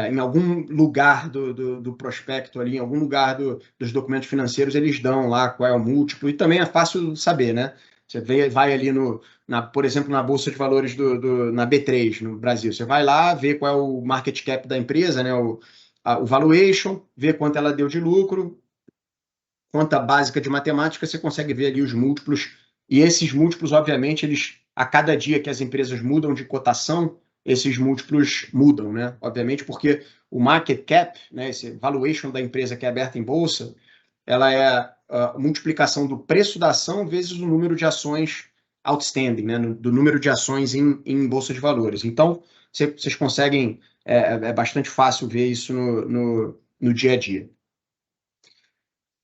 em algum lugar do prospecto ali, em algum lugar dos documentos financeiros, eles dão lá qual é o múltiplo, e também é fácil saber, né? Você vai ali por exemplo, na Bolsa de Valores na B3, no Brasil. Você vai lá, vê qual é o market cap da empresa, né? O valuation, vê quanto ela deu de lucro, conta básica de matemática, você consegue ver ali os múltiplos. E esses múltiplos, obviamente, a cada dia que as empresas mudam de cotação, esses múltiplos mudam, né? Obviamente, porque o market cap, né, esse valuation da empresa que é aberta em bolsa, ela é a multiplicação do preço da ação vezes o número de ações outstanding, né, do número de ações em bolsa de valores. Então, vocês conseguem, é bastante fácil ver isso no dia a dia.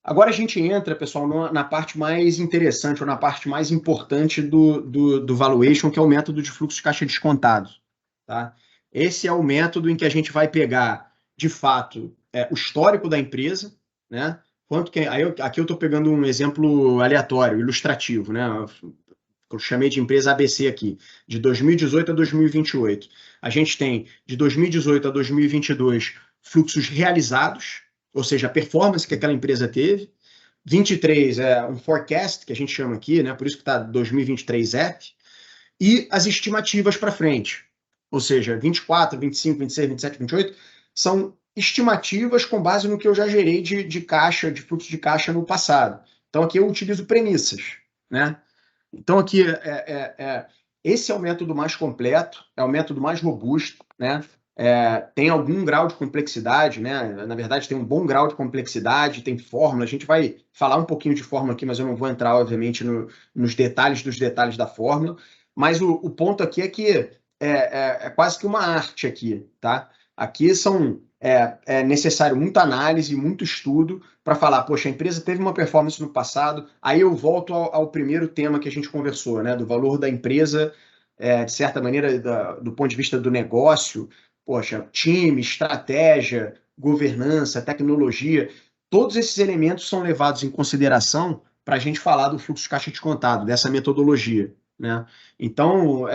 Agora a gente entra, pessoal, na parte mais interessante, ou na parte mais importante do valuation, que é o método de fluxo de caixa descontado. Tá? Esse é o método em que a gente vai pegar, de fato, o histórico da empresa, né? Aqui eu estou pegando um exemplo aleatório, ilustrativo, né? Eu chamei de empresa ABC aqui, de 2018 a 2028. A gente tem, de 2018 a 2022, fluxos realizados, ou seja, a performance que aquela empresa teve. 23 é um forecast, que a gente chama aqui, né? Por isso que está 2023 app. E as estimativas para frente. Ou seja, 24, 25, 26, 27, 28 são estimativas com base no que eu já gerei de caixa, de fluxo de caixa no passado. Então aqui eu utilizo premissas, né? Então aqui esse é o método mais completo, é o método mais robusto, né? Tem algum grau de complexidade, né? Na verdade, tem um bom grau de complexidade, tem fórmula. A gente vai falar um pouquinho de fórmula aqui, mas eu não vou entrar, obviamente, nos detalhes dos detalhes da fórmula. Mas o ponto aqui é que é quase que uma arte aqui, tá? Aqui é necessário muita análise, muito estudo para falar, poxa, a empresa teve uma performance no passado. Aí eu volto ao primeiro tema que a gente conversou, né? Do valor da empresa, de certa maneira, do ponto de vista do negócio. Poxa, time, estratégia, governança, tecnologia, todos esses elementos são levados em consideração para a gente falar do fluxo de caixa descontado, dessa metodologia, né? Então,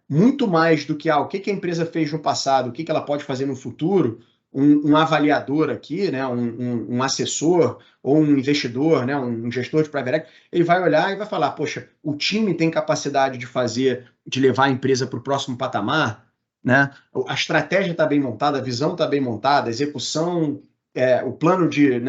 muito mais do que o que a empresa fez no passado, o que ela pode fazer no futuro, um avaliador aqui, né, um assessor ou um investidor, né, um gestor de private equity, ele vai olhar e vai falar, poxa, o time tem capacidade de levar a empresa para o próximo patamar, né? A estratégia está bem montada, a visão está bem montada, a execução, o plano de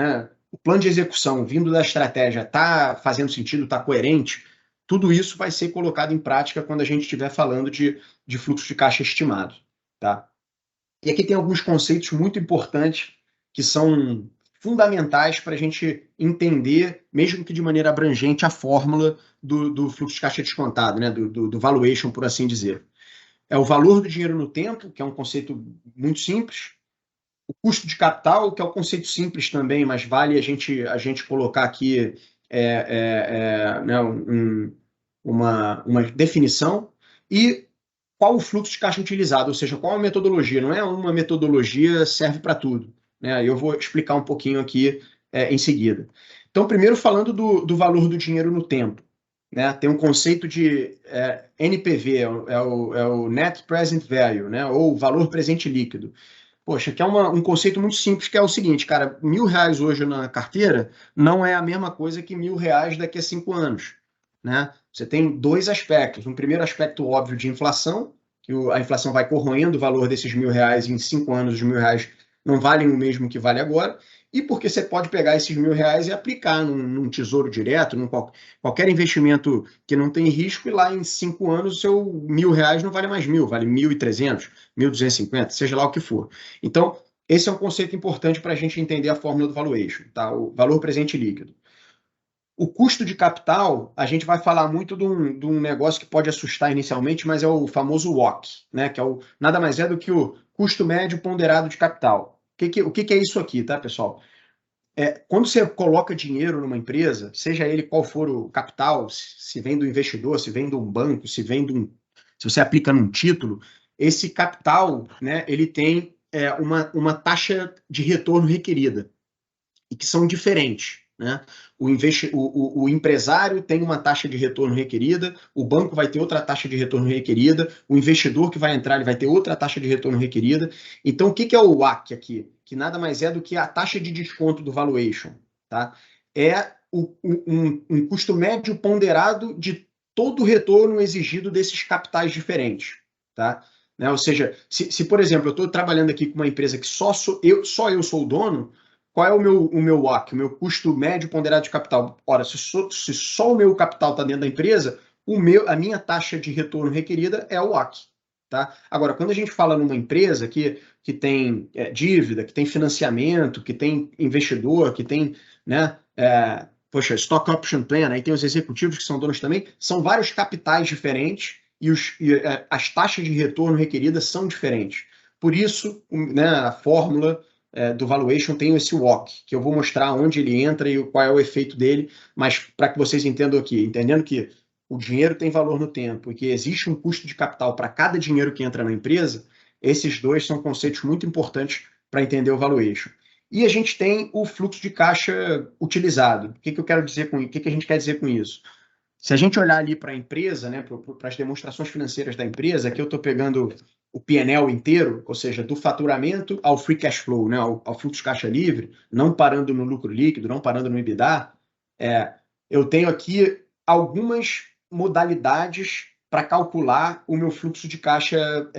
execução vindo da estratégia está fazendo sentido, está coerente. Tudo isso vai ser colocado em prática quando a gente estiver falando de fluxo de caixa estimado. Tá? E aqui tem alguns conceitos muito importantes que são fundamentais para a gente entender, mesmo que de maneira abrangente, a fórmula do fluxo de caixa descontado, né? do valuation, por assim dizer. É o valor do dinheiro no tempo, que é um conceito muito simples. O custo de capital, que é um conceito simples também, mas vale a gente colocar aqui né, uma definição. E qual o fluxo de caixa utilizado, ou seja, qual a metodologia. Não é uma metodologia serve para tudo, né? Eu vou explicar um pouquinho aqui em seguida. Então, primeiro falando do valor do dinheiro no tempo. Né? Tem um conceito de NPV, é o Net Present Value, né? Ou valor presente líquido. Poxa, que é um conceito muito simples, que é o seguinte, cara, R$1.000 hoje na carteira não é a mesma coisa que R$1.000 daqui a 5 anos. Né? Você tem dois aspectos. Um primeiro aspecto óbvio de inflação, que a inflação vai corroendo o valor desses R$1.000 e em 5 anos os R$1.000 não valem o mesmo que vale agora. e porque você pode pegar esses R$ 1.000 e aplicar num tesouro direto, qualquer investimento que não tem risco, e lá em 5 anos o seu R$ 1.000 não vale mais 1.000, vale 1.300, 1.250, seja lá o que for. Então, esse é um conceito importante para a gente entender a fórmula do valuation, tá? O valor presente líquido. O custo de capital, a gente vai falar muito de um negócio que pode assustar inicialmente, mas é o famoso WACC, né? Que nada mais é do que o custo médio ponderado de capital. O que é isso aqui, tá, pessoal? Quando você coloca dinheiro numa empresa, seja ele qual for o capital, se vem do investidor, se vem de um banco, se você aplica num título, esse capital, né, ele tem uma taxa de retorno requerida, e que são diferentes, né? O empresário tem uma taxa de retorno requerida, o banco vai ter outra taxa de retorno requerida, o investidor que vai entrar ele vai ter outra taxa de retorno requerida. Então, o que é o WACC aqui? Que nada mais é do que a taxa de desconto do valuation, tá? É um custo médio ponderado de todo o retorno exigido desses capitais diferentes, tá? Né? Ou seja, se, por exemplo, eu estou trabalhando aqui com uma empresa que só eu sou o dono, qual é o meu WACC, o meu custo médio ponderado de capital? Ora, se só o meu capital está dentro da empresa, a minha taxa de retorno requerida é o WACC. Tá? Agora, quando a gente fala numa empresa que tem dívida, que tem financiamento, que tem investidor, que tem, né, stock option plan, aí tem os executivos que são donos também, são vários capitais diferentes e as taxas de retorno requeridas são diferentes. Por isso, né, a fórmula do valuation tem esse WACC, que eu vou mostrar onde ele entra e qual é o efeito dele, mas para que vocês entendam aqui, entendendo que o dinheiro tem valor no tempo e que existe um custo de capital para cada dinheiro que entra na empresa, esses dois são conceitos muito importantes para entender o valuation. E a gente tem o fluxo de caixa utilizado. O que eu quero dizer com isso? O que a gente quer dizer com isso? Se a gente olhar ali para a empresa, né, para as demonstrações financeiras da empresa, aqui eu estou pegando o P&L inteiro, ou seja, do faturamento ao free cash flow, né, ao fluxo de caixa livre, não parando no lucro líquido, não parando no EBITDA, eu tenho aqui algumas modalidades para calcular o meu fluxo de caixa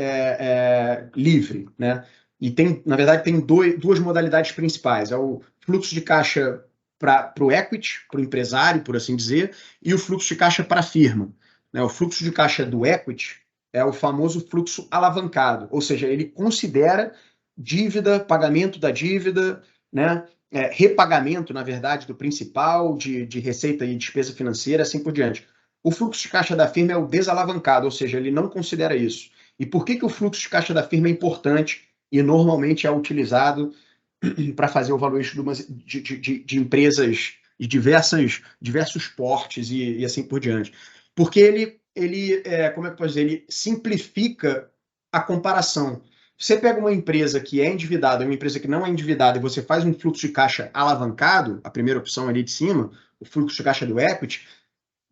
livre, né? E na verdade, tem duas modalidades principais. É o fluxo de caixa para o equity, para o empresário, por assim dizer, e o fluxo de caixa para a firma. Né? O fluxo de caixa do equity é o famoso fluxo alavancado, ou seja, ele considera dívida, pagamento da dívida, né? Repagamento, na verdade, do principal, de receita e despesa financeira, assim por diante. O fluxo de caixa da firma é o desalavancado, ou seja, ele não considera isso. E por que o fluxo de caixa da firma é importante e normalmente é utilizado para fazer o valuation de empresas de diversos portes e assim por diante? Porque ele como é que eu posso dizer? Ele simplifica a comparação. Você pega uma empresa que é endividada e uma empresa que não é endividada e você faz um fluxo de caixa alavancado, a primeira opção ali de cima, o fluxo de caixa do equity,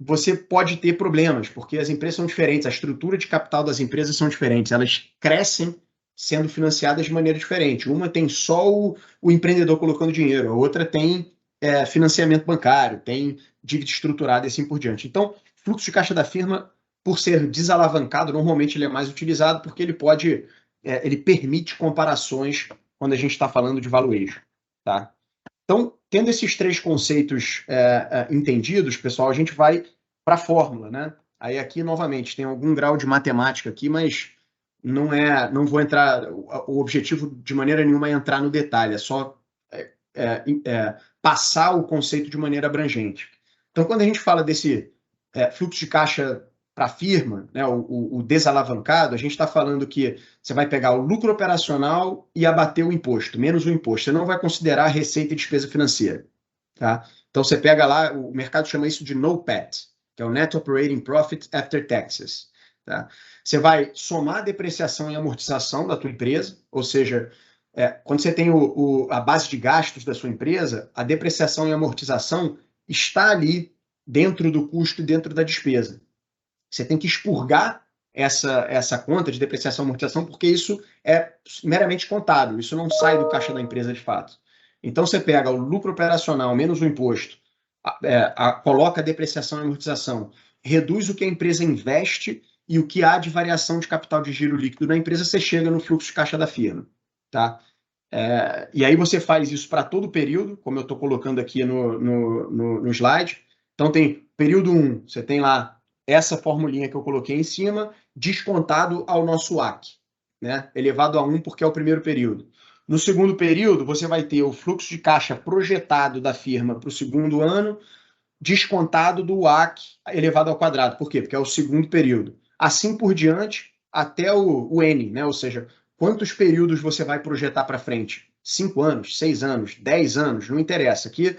você pode ter problemas, porque as empresas são diferentes, a estrutura de capital das empresas são diferentes, elas crescem sendo financiadas de maneira diferente. Uma tem só o empreendedor colocando dinheiro, a outra tem financiamento bancário, tem dívida estruturada e assim por diante. Então, fluxo de caixa da firma, por ser desalavancado, normalmente ele é mais utilizado porque ele permite comparações quando a gente está falando de valuation. Tá? Então, tendo esses três conceitos entendidos, pessoal, a gente vai para a fórmula, né? Aí aqui, novamente, tem algum grau de matemática aqui, mas não vou entrar, o objetivo de maneira nenhuma é entrar no detalhe, é só passar o conceito de maneira abrangente. Então, quando a gente fala desse fluxo de caixa para a firma, né, o desalavancado, a gente está falando que você vai pegar o lucro operacional e abater o imposto, menos o imposto. Você não vai considerar receita e despesa financeira. Tá? Então, você pega lá, o mercado chama isso de NOPAT, que é o Net Operating Profit After Taxes. Tá? Você vai somar a depreciação e amortização da tua empresa, ou seja, quando você tem a base de gastos da sua empresa, a depreciação e amortização está ali dentro do custo e dentro da despesa. Você tem que expurgar essa conta de depreciação e amortização, porque isso é meramente contábil, isso não sai do caixa da empresa de fato. Então, você pega o lucro operacional menos o imposto, coloca a depreciação e amortização, reduz o que a empresa investe e o que há de variação de capital de giro líquido na empresa, você chega no fluxo de caixa da firma. Tá? E aí você faz isso para todo o período, como eu estou colocando aqui no slide. Então, tem período 1, você tem lá essa formulinha que eu coloquei em cima, descontado ao nosso WACC, né? Elevado a 1, porque é o primeiro período. No segundo período, você vai ter o fluxo de caixa projetado da firma para o segundo ano, descontado do WACC elevado ao quadrado. Por quê? Porque é o segundo período. Assim por diante, até o N, né? Ou seja, quantos períodos você vai projetar para frente? 5 anos, 6 anos, 10 anos, não interessa. Aqui,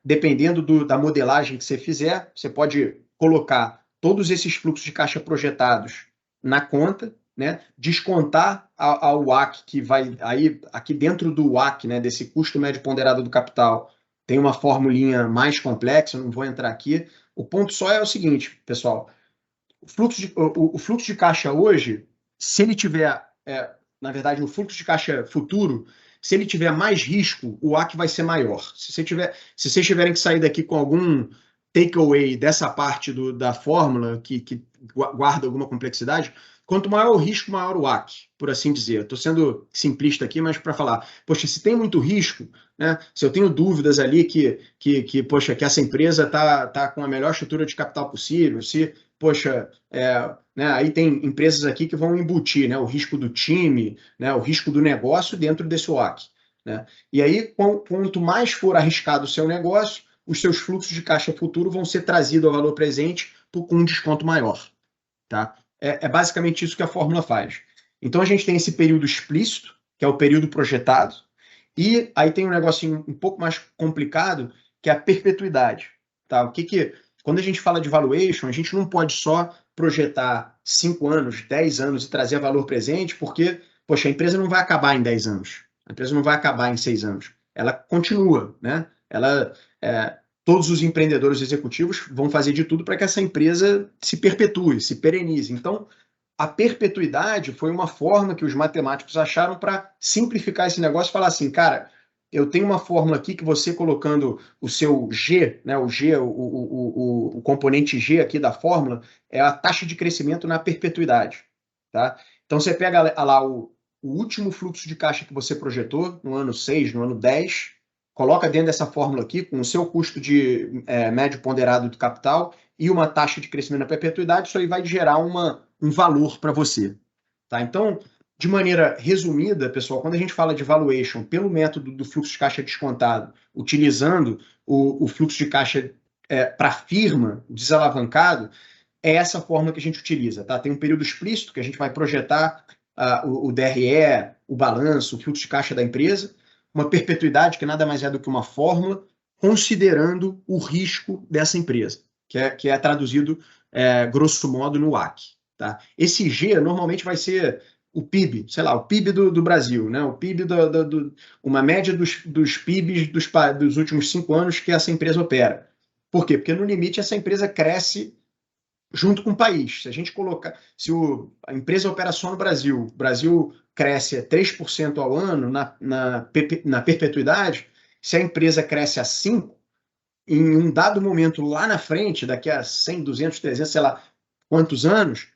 dependendo da modelagem que você fizer, você pode colocar todos esses fluxos de caixa projetados na conta, né? Descontar ao WACC, que vai aí aqui dentro do WACC, né? Desse custo médio ponderado do capital, tem uma formulinha mais complexa, não vou entrar aqui. O ponto só é o seguinte, pessoal, o fluxo de caixa hoje, se ele tiver, na verdade, o fluxo de caixa futuro, se ele tiver mais risco, o WACC vai ser maior. Se vocês tiverem que sair daqui com algum takeaway dessa parte da fórmula que guarda alguma complexidade, quanto maior o risco, maior o WACC, por assim dizer. Estou sendo simplista aqui, mas para falar, poxa, se tem muito risco, né? Se eu tenho dúvidas ali poxa, que essa empresa está com a melhor estrutura de capital possível, se, poxa, né, aí tem empresas aqui que vão embutir, né, o risco do time, né, o risco do negócio dentro desse WACC, né? E aí, quanto mais for arriscado o seu negócio, os seus fluxos de caixa futuro vão ser trazidos ao valor presente com um desconto maior, tá? É basicamente isso que a fórmula faz. Então, a gente tem esse período explícito, que é o período projetado, e aí tem um negocinho um pouco mais complicado, que é a perpetuidade, tá? Quando a gente fala de valuation, a gente não pode só projetar 5 anos, 10 anos e trazer valor presente, porque, poxa, a empresa não vai acabar em 10 anos, a empresa não vai acabar em 6 anos, ela continua, né? Todos os empreendedores executivos vão fazer de tudo para que essa empresa se perpetue, se perenize. Então, a perpetuidade foi uma forma que os matemáticos acharam para simplificar esse negócio e falar assim, cara, eu tenho uma fórmula aqui que você colocando o seu G, né, o componente G aqui da fórmula, é a taxa de crescimento na perpetuidade. Tá? Então, você pega lá o último fluxo de caixa que você projetou, no ano 6, no ano 10, coloca dentro dessa fórmula aqui, com o seu custo de médio ponderado do capital e uma taxa de crescimento na perpetuidade, isso aí vai gerar um valor para você. Tá? Então, de maneira resumida, pessoal, quando a gente fala de valuation pelo método do fluxo de caixa descontado, utilizando o fluxo de caixa para firma desalavancado, é essa forma que a gente utiliza. Tá? Tem um período explícito que a gente vai projetar o DRE, o balanço, o fluxo de caixa da empresa, uma perpetuidade que nada mais é do que uma fórmula considerando o risco dessa empresa, que é traduzido, grosso modo, no WACC. Tá? Esse G normalmente vai ser o PIB, sei lá, o PIB do Brasil, né? O PIB uma média dos PIBs dos últimos 5 anos que essa empresa opera. Por quê? Porque no limite essa empresa cresce junto com o país. Se a gente colocar, a empresa opera só no Brasil, o Brasil cresce a 3% ao ano na perpetuidade, se a empresa cresce a 5%, em um dado momento lá na frente, daqui a 100, 200, 300, sei lá quantos anos,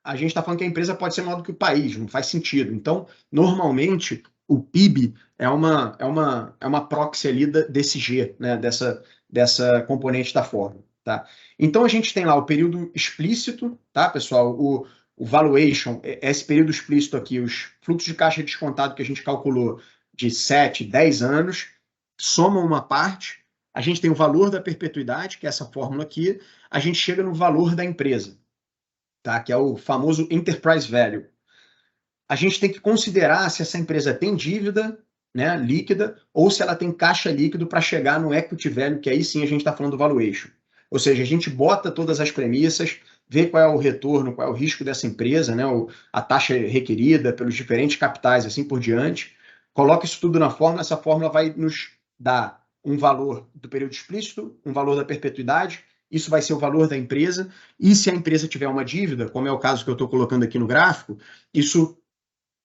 a gente está falando que a empresa pode ser maior do que o país, não faz sentido. Então, normalmente, o PIB é uma proxy ali desse G, né, dessa componente da fórmula. Tá? Então, a gente tem lá o período explícito, tá, pessoal? O valuation, esse período explícito aqui, os fluxos de caixa descontado que a gente calculou de 7, 10 anos, somam uma parte, a gente tem o valor da perpetuidade, que é essa fórmula aqui, a gente chega no valor da empresa, tá? Que é o famoso enterprise value. A gente tem que considerar se essa empresa tem dívida, né, líquida, ou se ela tem caixa líquido para chegar no equity value, que aí sim a gente está falando do valuation. Ou seja, a gente bota todas as premissas, vê qual é o retorno, qual é o risco dessa empresa, né, a taxa requerida pelos diferentes capitais, assim por diante, coloca isso tudo na fórmula, essa fórmula vai nos dar um valor do período explícito, um valor da perpetuidade, isso vai ser o valor da empresa, e se a empresa tiver uma dívida, como é o caso que eu estou colocando aqui no gráfico, isso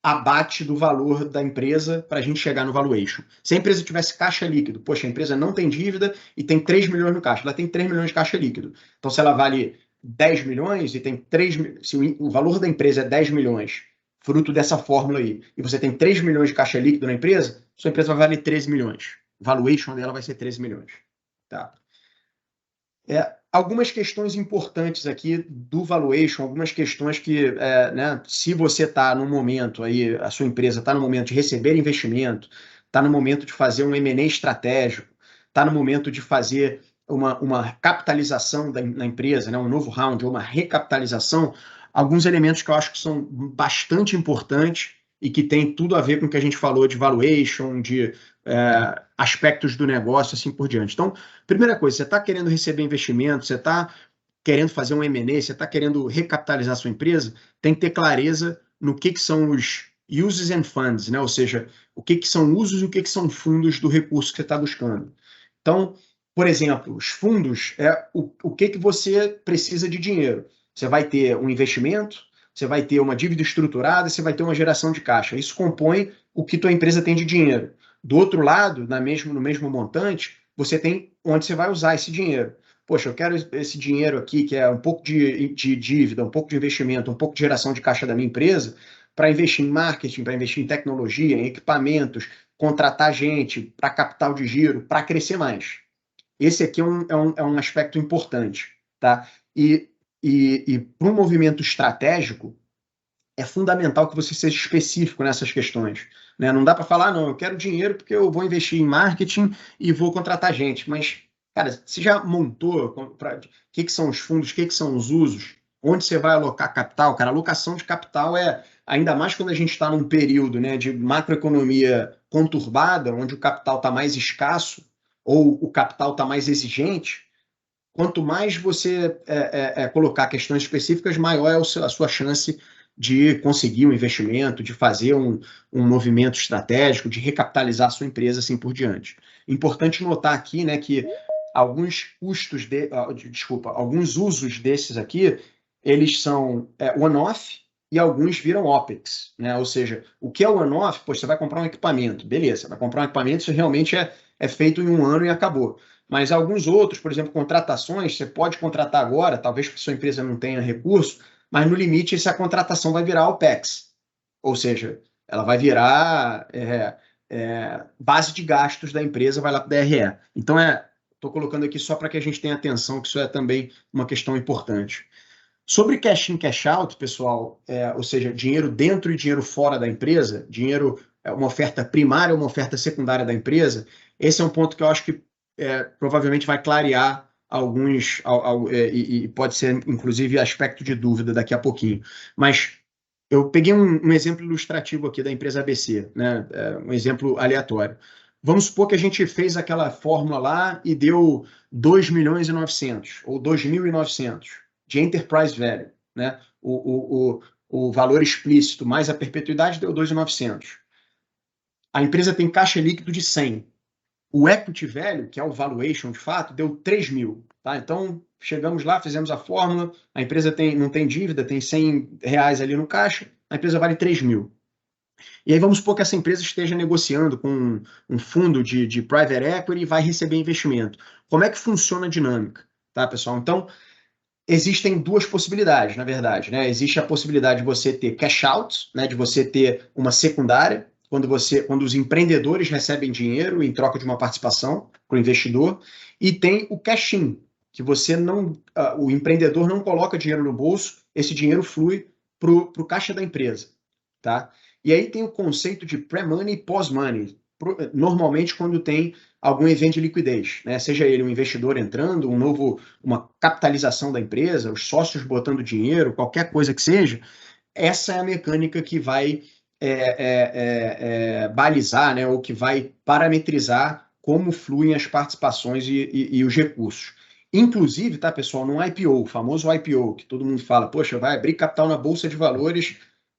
abate do valor da empresa para a gente chegar no valuation. Se a empresa tivesse caixa líquido, poxa, a empresa não tem dívida e tem 3 milhões no caixa, ela tem 3 milhões de caixa líquido. Então, se ela vale 10 milhões e tem 3, se o valor da empresa é 10 milhões, fruto dessa fórmula aí, e você tem 3 milhões de caixa líquido na empresa, sua empresa vai valer 13 milhões. Valuation dela vai ser 13 milhões. Tá? Algumas questões importantes aqui do valuation, algumas questões que, né, se você está no momento aí, a sua empresa está no momento de receber investimento, está no momento de fazer um M&A estratégico, está no momento de fazer uma capitalização na empresa, né, um novo round ou uma recapitalização, alguns elementos que eu acho que são bastante importantes e que tem tudo a ver com o que a gente falou de valuation, de aspectos do negócio, assim por diante. Então, primeira coisa, você está querendo receber investimento, você está querendo fazer um M&A, você está querendo recapitalizar a sua empresa, tem que ter clareza no que são os uses and funds, né? Ou seja, o que são usos e o que são fundos do recurso que você está buscando. Então, por exemplo, os fundos é o que você precisa de dinheiro. Você vai ter um investimento, você vai ter uma dívida estruturada, você vai ter uma geração de caixa. Isso compõe o que tua empresa tem de dinheiro. Do outro lado, no mesmo montante, você tem onde você vai usar esse dinheiro. Poxa, eu quero esse dinheiro aqui, que é um pouco de dívida, um pouco de investimento, um pouco de geração de caixa da minha empresa, para investir em marketing, para investir em tecnologia, em equipamentos, contratar gente, para capital de giro, para crescer mais. Esse aqui é um aspecto importante. Tá? E para um movimento estratégico, é fundamental que você seja específico nessas questões. Né? Não dá para falar, não, eu quero dinheiro porque eu vou investir em marketing e vou contratar gente. Mas, cara, você já montou o que são os fundos, o que são os usos, onde você vai alocar capital? Cara, alocação de capital ainda mais quando a gente está num período, né, de macroeconomia conturbada, onde o capital está mais escasso ou o capital está mais exigente. Quanto mais você colocar questões específicas, maior é a sua chance de conseguir um investimento, de fazer um movimento estratégico, de recapitalizar a sua empresa, assim por diante. Importante notar aqui, né, que alguns alguns usos desses aqui, eles são one-off e alguns viram OPEX, né? Ou seja, o que é one-off? Poxa, você vai comprar um equipamento, beleza, você vai comprar um equipamento, isso realmente é feito em um ano e acabou. Mas alguns outros, por exemplo, contratações, você pode contratar agora, talvez porque sua empresa não tenha recurso, mas no limite essa contratação vai virar OPEX. Ou seja, ela vai virar base de gastos da empresa, vai lá para o DRE. Então, estou colocando aqui só para que a gente tenha atenção, que isso é também uma questão importante. Sobre cash in, cash out, pessoal, ou seja, dinheiro dentro e dinheiro fora da empresa, dinheiro uma oferta primária ou uma oferta secundária da empresa, esse é um ponto que eu acho que provavelmente vai clarear alguns, e pode ser, inclusive, aspecto de dúvida daqui a pouquinho. Mas eu peguei um exemplo ilustrativo aqui da empresa ABC, né? Um exemplo aleatório. Vamos supor que a gente fez aquela fórmula lá e deu 2.900.000 ou 2.900 de enterprise value, né? O valor explícito mais a perpetuidade deu 2.900. A empresa tem caixa líquido de 100. O equity value, que é o valuation de fato, deu 3.000. Tá? Então, chegamos lá, fizemos a fórmula, a empresa não tem dívida, tem R$100 ali no caixa, a empresa vale 3.000. E aí vamos supor que essa empresa esteja negociando com um fundo de private equity e vai receber investimento. Como é que funciona a dinâmica? Tá, pessoal? Então, existem duas possibilidades, na verdade. Né? Existe a possibilidade de você ter cash out, né? De você ter uma secundária, quando os empreendedores recebem dinheiro em troca de uma participação para o investidor, e tem o cash in, que o empreendedor não coloca dinheiro no bolso, esse dinheiro flui para o caixa da empresa. Tá? E aí tem o conceito de pré-money e pós-money, normalmente quando tem algum evento de liquidez, né? Seja ele um investidor entrando, uma capitalização da empresa, os sócios botando dinheiro, qualquer coisa que seja, essa é a mecânica que vai balizar, né, ou que vai parametrizar como fluem as participações e os recursos. Inclusive, tá, pessoal, no IPO, o famoso IPO, que todo mundo fala, poxa, vai abrir capital na Bolsa de Valores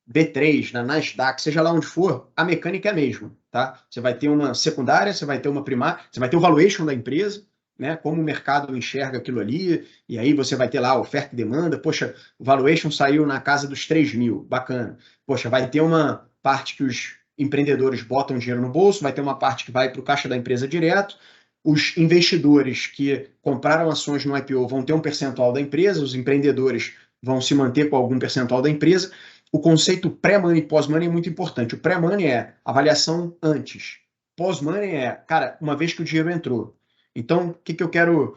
B3, na Nasdaq, seja lá onde for, a mecânica é a mesma, tá? Você vai ter uma secundária, você vai ter uma primária, você vai ter o valuation da empresa, né? Como o mercado enxerga aquilo ali, e aí você vai ter lá a oferta e demanda, poxa, o valuation saiu na casa dos 3.000, bacana. Poxa, vai ter uma parte que os empreendedores botam dinheiro no bolso, vai ter uma parte que vai para o caixa da empresa direto, os investidores que compraram ações no IPO vão ter um percentual da empresa, os empreendedores vão se manter com algum percentual da empresa, o conceito pré-money e pós-money é muito importante. O pré-money é avaliação antes. Pós-money é, cara, uma vez que o dinheiro entrou. Então, o que eu quero...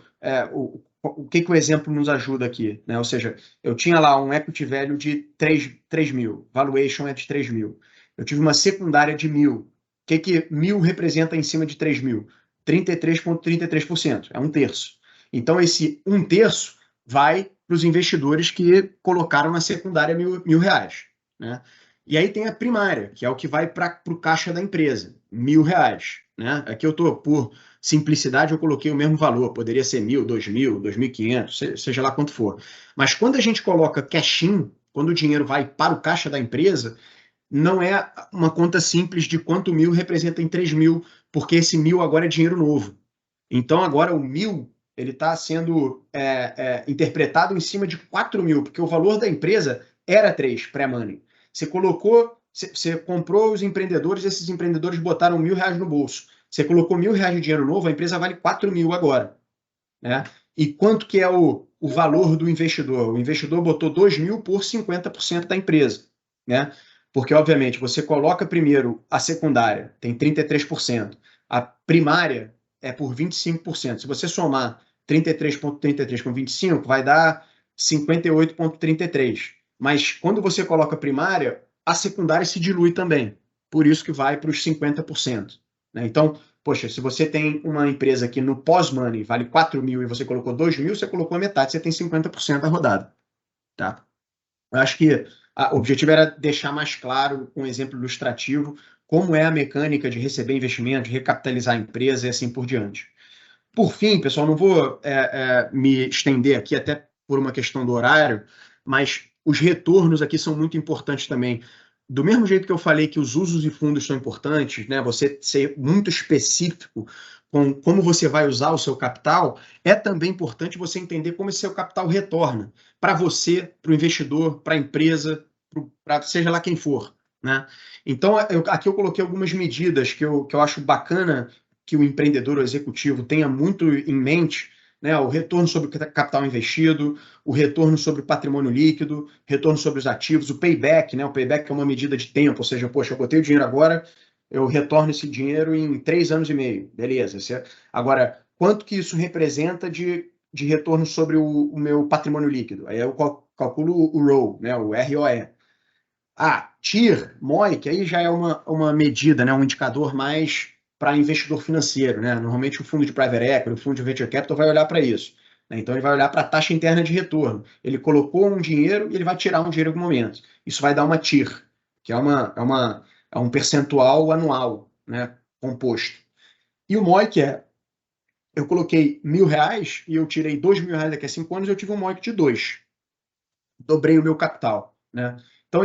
o que o exemplo nos ajuda aqui? Né? Ou seja, eu tinha lá um equity value de 3 mil, valuation é de 3 mil. Eu tive uma secundária de 1.000. O que 1.000 representa em cima de 3 mil? 33,33%, é um terço. Então, esse um terço vai para os investidores que colocaram na secundária R$ 1.000. Né? E aí tem a primária, que é o que vai para o caixa da empresa, R$ 1.000. Né? Aqui eu estou, por simplicidade, eu coloquei o mesmo valor, poderia ser 1.000, 2.000, 2.500, seja lá quanto for. Mas quando a gente coloca cash-in, quando o dinheiro vai para o caixa da empresa, não é uma conta simples de quanto 1.000 representa em 3 mil, porque esse 1.000 agora é dinheiro novo. Então agora o 1.000 ele está sendo interpretado em cima de 4 mil, porque o valor da empresa era 3 pré-money. Você colocou, você comprou os empreendedores, esses empreendedores botaram R$ 1.000 no bolso. Você colocou R$ 1.000 de dinheiro novo, a empresa vale 4 mil agora. Né? E quanto que é o valor do investidor? O investidor botou 2 mil por 50% da empresa. Né? Porque, obviamente, você coloca primeiro a secundária, tem 33%. A primária é por 25%. Se você somar 33,33 com 25, vai dar 58,33. Mas quando você coloca a primária, a secundária se dilui também. Por isso que vai para os 50%. Né? Então, poxa, se você tem uma empresa que no pós-money vale 4 mil e você colocou 2 mil, você colocou a metade, você tem 50% da rodada. Tá? Eu acho que o objetivo era deixar mais claro, com um exemplo ilustrativo, como é a mecânica de receber investimento, de recapitalizar a empresa e assim por diante. Por fim, pessoal, não vou me estender aqui, até por uma questão do horário, mas os retornos aqui são muito importantes também. Do mesmo jeito que eu falei que os usos e fundos são importantes, né, você ser muito específico com como você vai usar o seu capital, é também importante você entender como esse seu capital retorna para você, para o investidor, para a empresa, para seja lá quem for. Né? Então, aqui eu coloquei algumas medidas que eu acho bacana que o empreendedor ou executivo tenha muito em mente, né, o retorno sobre o capital investido, o retorno sobre o patrimônio líquido, retorno sobre os ativos, o payback, né, o payback é uma medida de tempo, ou seja, poxa, eu botei o dinheiro agora, eu retorno esse dinheiro em 3 anos e meio, beleza. Agora, quanto que isso representa de retorno sobre o meu patrimônio líquido? Aí eu calculo o ROE, né, o ROE. TIR, MOI, que aí já é uma medida, né, um indicador mais para investidor financeiro. Né? Normalmente o fundo de private equity, o fundo de venture capital vai olhar para isso. Né? Então ele vai olhar para a taxa interna de retorno. Ele colocou um dinheiro e ele vai tirar um dinheiro em algum momento. Isso vai dar uma TIR, que é um percentual anual, né, composto. E o MOI, que é, eu coloquei R$ 1.000 e eu tirei R$ 2.000 daqui a 5 anos, eu tive um MOI de 2. Dobrei o meu capital. Né? Então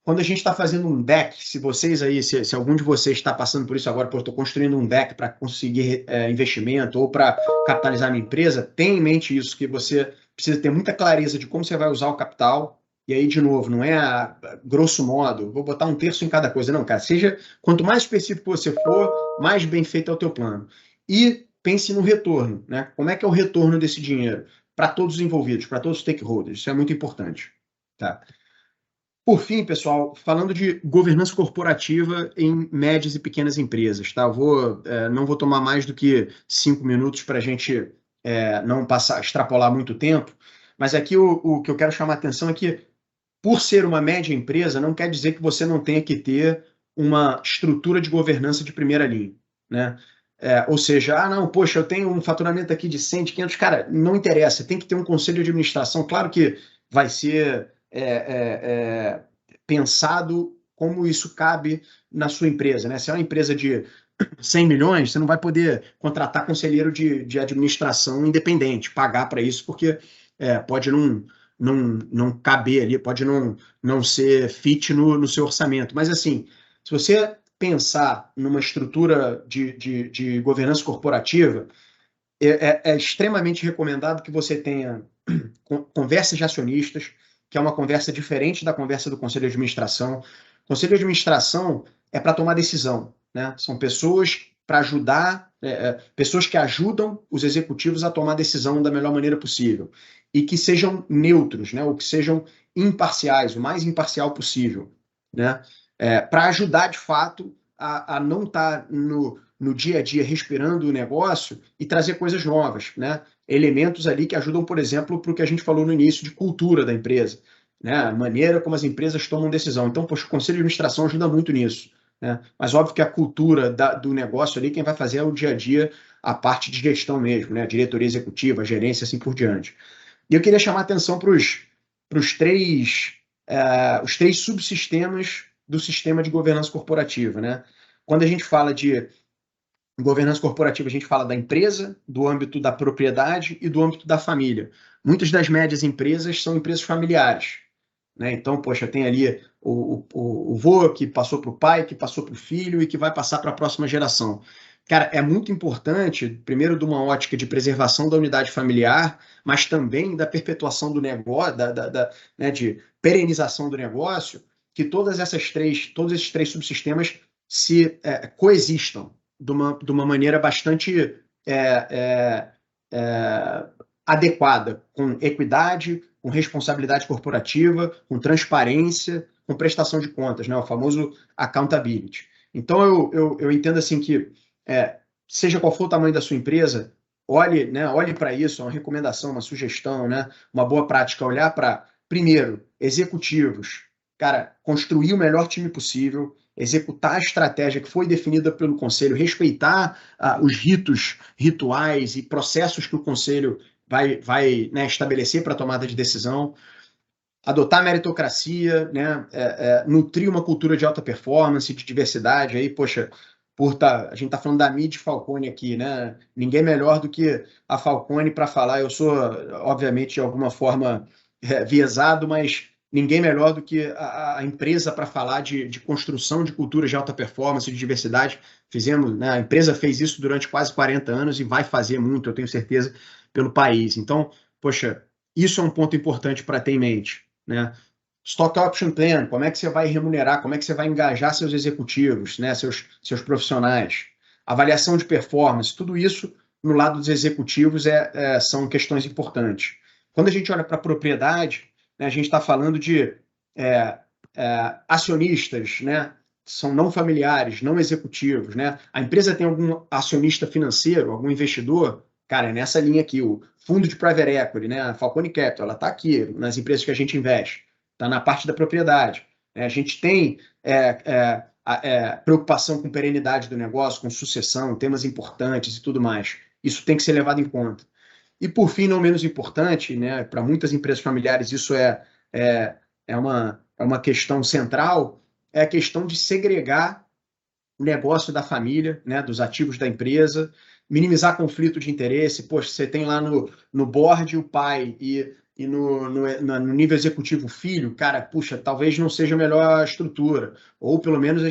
quando a gente está fazendo um deck, se vocês aí, se algum de vocês está passando por isso agora, eu estou construindo um deck para conseguir investimento ou para capitalizar minha empresa, tenha em mente isso, que você precisa ter muita clareza de como você vai usar o capital. E aí, de novo, não é grosso modo, vou botar um terço em cada coisa. Não, cara, quanto mais específico você for, mais bem feito é o teu plano. E pense no retorno, né? Como é que é o retorno desse dinheiro para todos os envolvidos, para todos os stakeholders? Isso é muito importante. Tá? Por fim, pessoal, falando de governança corporativa em médias e pequenas empresas, tá? Não vou tomar mais do que 5 minutos para a gente não extrapolar muito tempo, mas aqui o que eu quero chamar a atenção é que, por ser uma média empresa, não quer dizer que você não tenha que ter uma estrutura de governança de primeira linha, né? Ou seja, não, poxa, eu tenho um faturamento aqui de 100, de 500, cara, não interessa, tem que ter um conselho de administração, claro que vai ser pensado como isso cabe na sua empresa, né? Se é uma empresa de 100 milhões, você não vai poder contratar conselheiro de administração independente, pagar para isso, porque pode não caber ali, pode não ser fit no seu orçamento. Mas, assim, se você pensar numa estrutura de governança corporativa, é extremamente recomendado que você tenha conversas de acionistas, que é uma conversa diferente da conversa do conselho de administração. O conselho de administração é para tomar decisão, né? São pessoas para ajudar, pessoas que ajudam os executivos a tomar decisão da melhor maneira possível e que sejam neutros, né, ou que sejam imparciais, o mais imparcial possível, né, para ajudar de fato a não estar no dia a dia respirando o negócio e trazer coisas novas, né, elementos ali que ajudam, por exemplo, para o que a gente falou no início de cultura da empresa, né, a maneira como as empresas tomam decisão. Então, poxa, o conselho de administração ajuda muito nisso, né? Mas óbvio que a cultura do negócio ali, quem vai fazer é o dia a dia, a parte de gestão mesmo, né? A diretoria executiva, a gerência, assim por diante. E eu queria chamar a atenção para os três subsistemas do sistema de governança corporativa, né? Quando a gente fala de governança corporativa, a gente fala da empresa, do âmbito da propriedade e do âmbito da família. Muitas das médias empresas são empresas familiares, né? Então, poxa, tem ali o vô que passou para o pai, que passou para o filho e que vai passar para a próxima geração. Cara, é muito importante, primeiro, de uma ótica de preservação da unidade familiar, mas também da perpetuação do negócio, né, de perenização do negócio, que todos esses três subsistemas se coexistam de uma maneira bastante adequada, com equidade, com responsabilidade corporativa, com transparência, com prestação de contas, né? O famoso accountability. Então, eu entendo assim que, seja qual for o tamanho da sua empresa, olhe para isso, é uma recomendação, uma sugestão, né? Uma boa prática, olhar para, primeiro, executivos, cara, construir o melhor time possível, executar a estratégia que foi definida pelo conselho, respeitar os rituais e processos que o conselho vai né, estabelecer para a tomada de decisão, adotar meritocracia, né, nutrir uma cultura de alta performance, de diversidade. Aí, poxa, a gente está falando da Mid Falcone aqui, né? Ninguém melhor do que a Falcone para falar. Eu sou, obviamente, de alguma forma viesado, mas ninguém melhor do que a empresa para falar de construção de culturas de alta performance, de diversidade. Né, a empresa fez isso durante quase 40 anos e vai fazer muito, eu tenho certeza, pelo país. Então, poxa, isso é um ponto importante para ter em mente, né? Stock Option Plan, como é que você vai remunerar, como é que você vai engajar seus executivos, né, seus profissionais. Avaliação de performance, tudo isso no lado dos executivos são questões importantes. Quando a gente olha para a propriedade, né, a gente está falando de acionistas, né, são não familiares, não executivos, né? A empresa tem algum acionista financeiro, algum investidor, cara, é nessa linha aqui, o fundo de private equity, né, a Falcone Capital, ela está aqui nas empresas que a gente investe, está na parte da propriedade. A gente tem preocupação com perenidade do negócio, com sucessão, temas importantes e tudo mais. Isso tem que ser levado em conta. E, por fim, não menos importante, né, para muitas empresas familiares, isso é uma questão central, é a questão de segregar o negócio da família, né, dos ativos da empresa, minimizar conflito de interesse. Poxa, você tem lá no board o pai e no nível executivo o filho, cara, puxa, talvez não seja a melhor estrutura. Ou, pelo menos,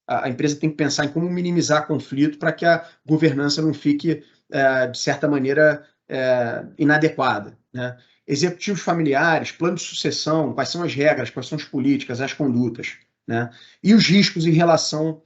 a empresa tem que pensar em como minimizar conflito para que a governança não fique, de certa maneira, inadequada, né? Executivos familiares, plano de sucessão, quais são as regras, quais são as políticas, as condutas, né? E os riscos em relação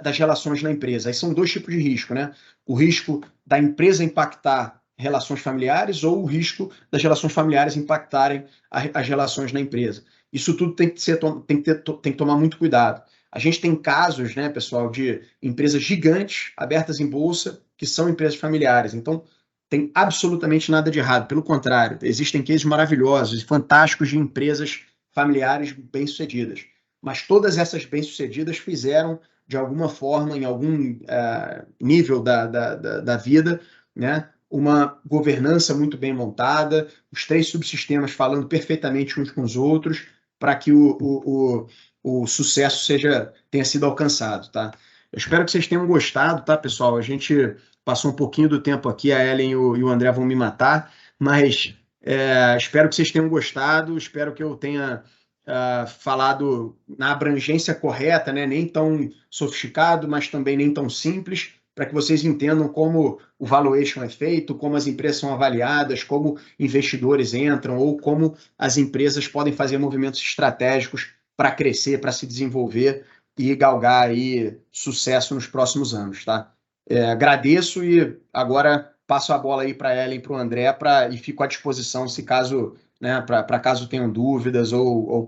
das relações na empresa. Aí são dois tipos de risco, né? O risco da empresa impactar relações familiares ou o risco das relações familiares impactarem as relações na empresa. Isso tudo tem que tomar muito cuidado. A gente tem casos, né, pessoal, de empresas gigantes abertas em bolsa que são empresas familiares. Então, tem absolutamente nada de errado. Pelo contrário, existem cases maravilhosos e fantásticos de empresas familiares bem-sucedidas. Mas todas essas bem-sucedidas fizeram, de alguma forma, em algum nível da vida, né, uma governança muito bem montada, os três subsistemas falando perfeitamente uns com os outros, para que o sucesso tenha sido alcançado, tá? Eu espero que vocês tenham gostado, tá, pessoal? A gente passou um pouquinho do tempo aqui, a Ellen e o André vão me matar, mas espero que vocês tenham gostado, espero que eu tenha falado na abrangência correta, né? Nem tão sofisticado, mas também nem tão simples, para que vocês entendam como o valuation é feito, como as empresas são avaliadas, como investidores entram, ou como as empresas podem fazer movimentos estratégicos para crescer, para se desenvolver e galgar aí sucesso nos próximos anos, tá? Agradeço e agora passo a bola aí para a Ellen e para o André e fico à disposição se caso, né, para caso tenham dúvidas ou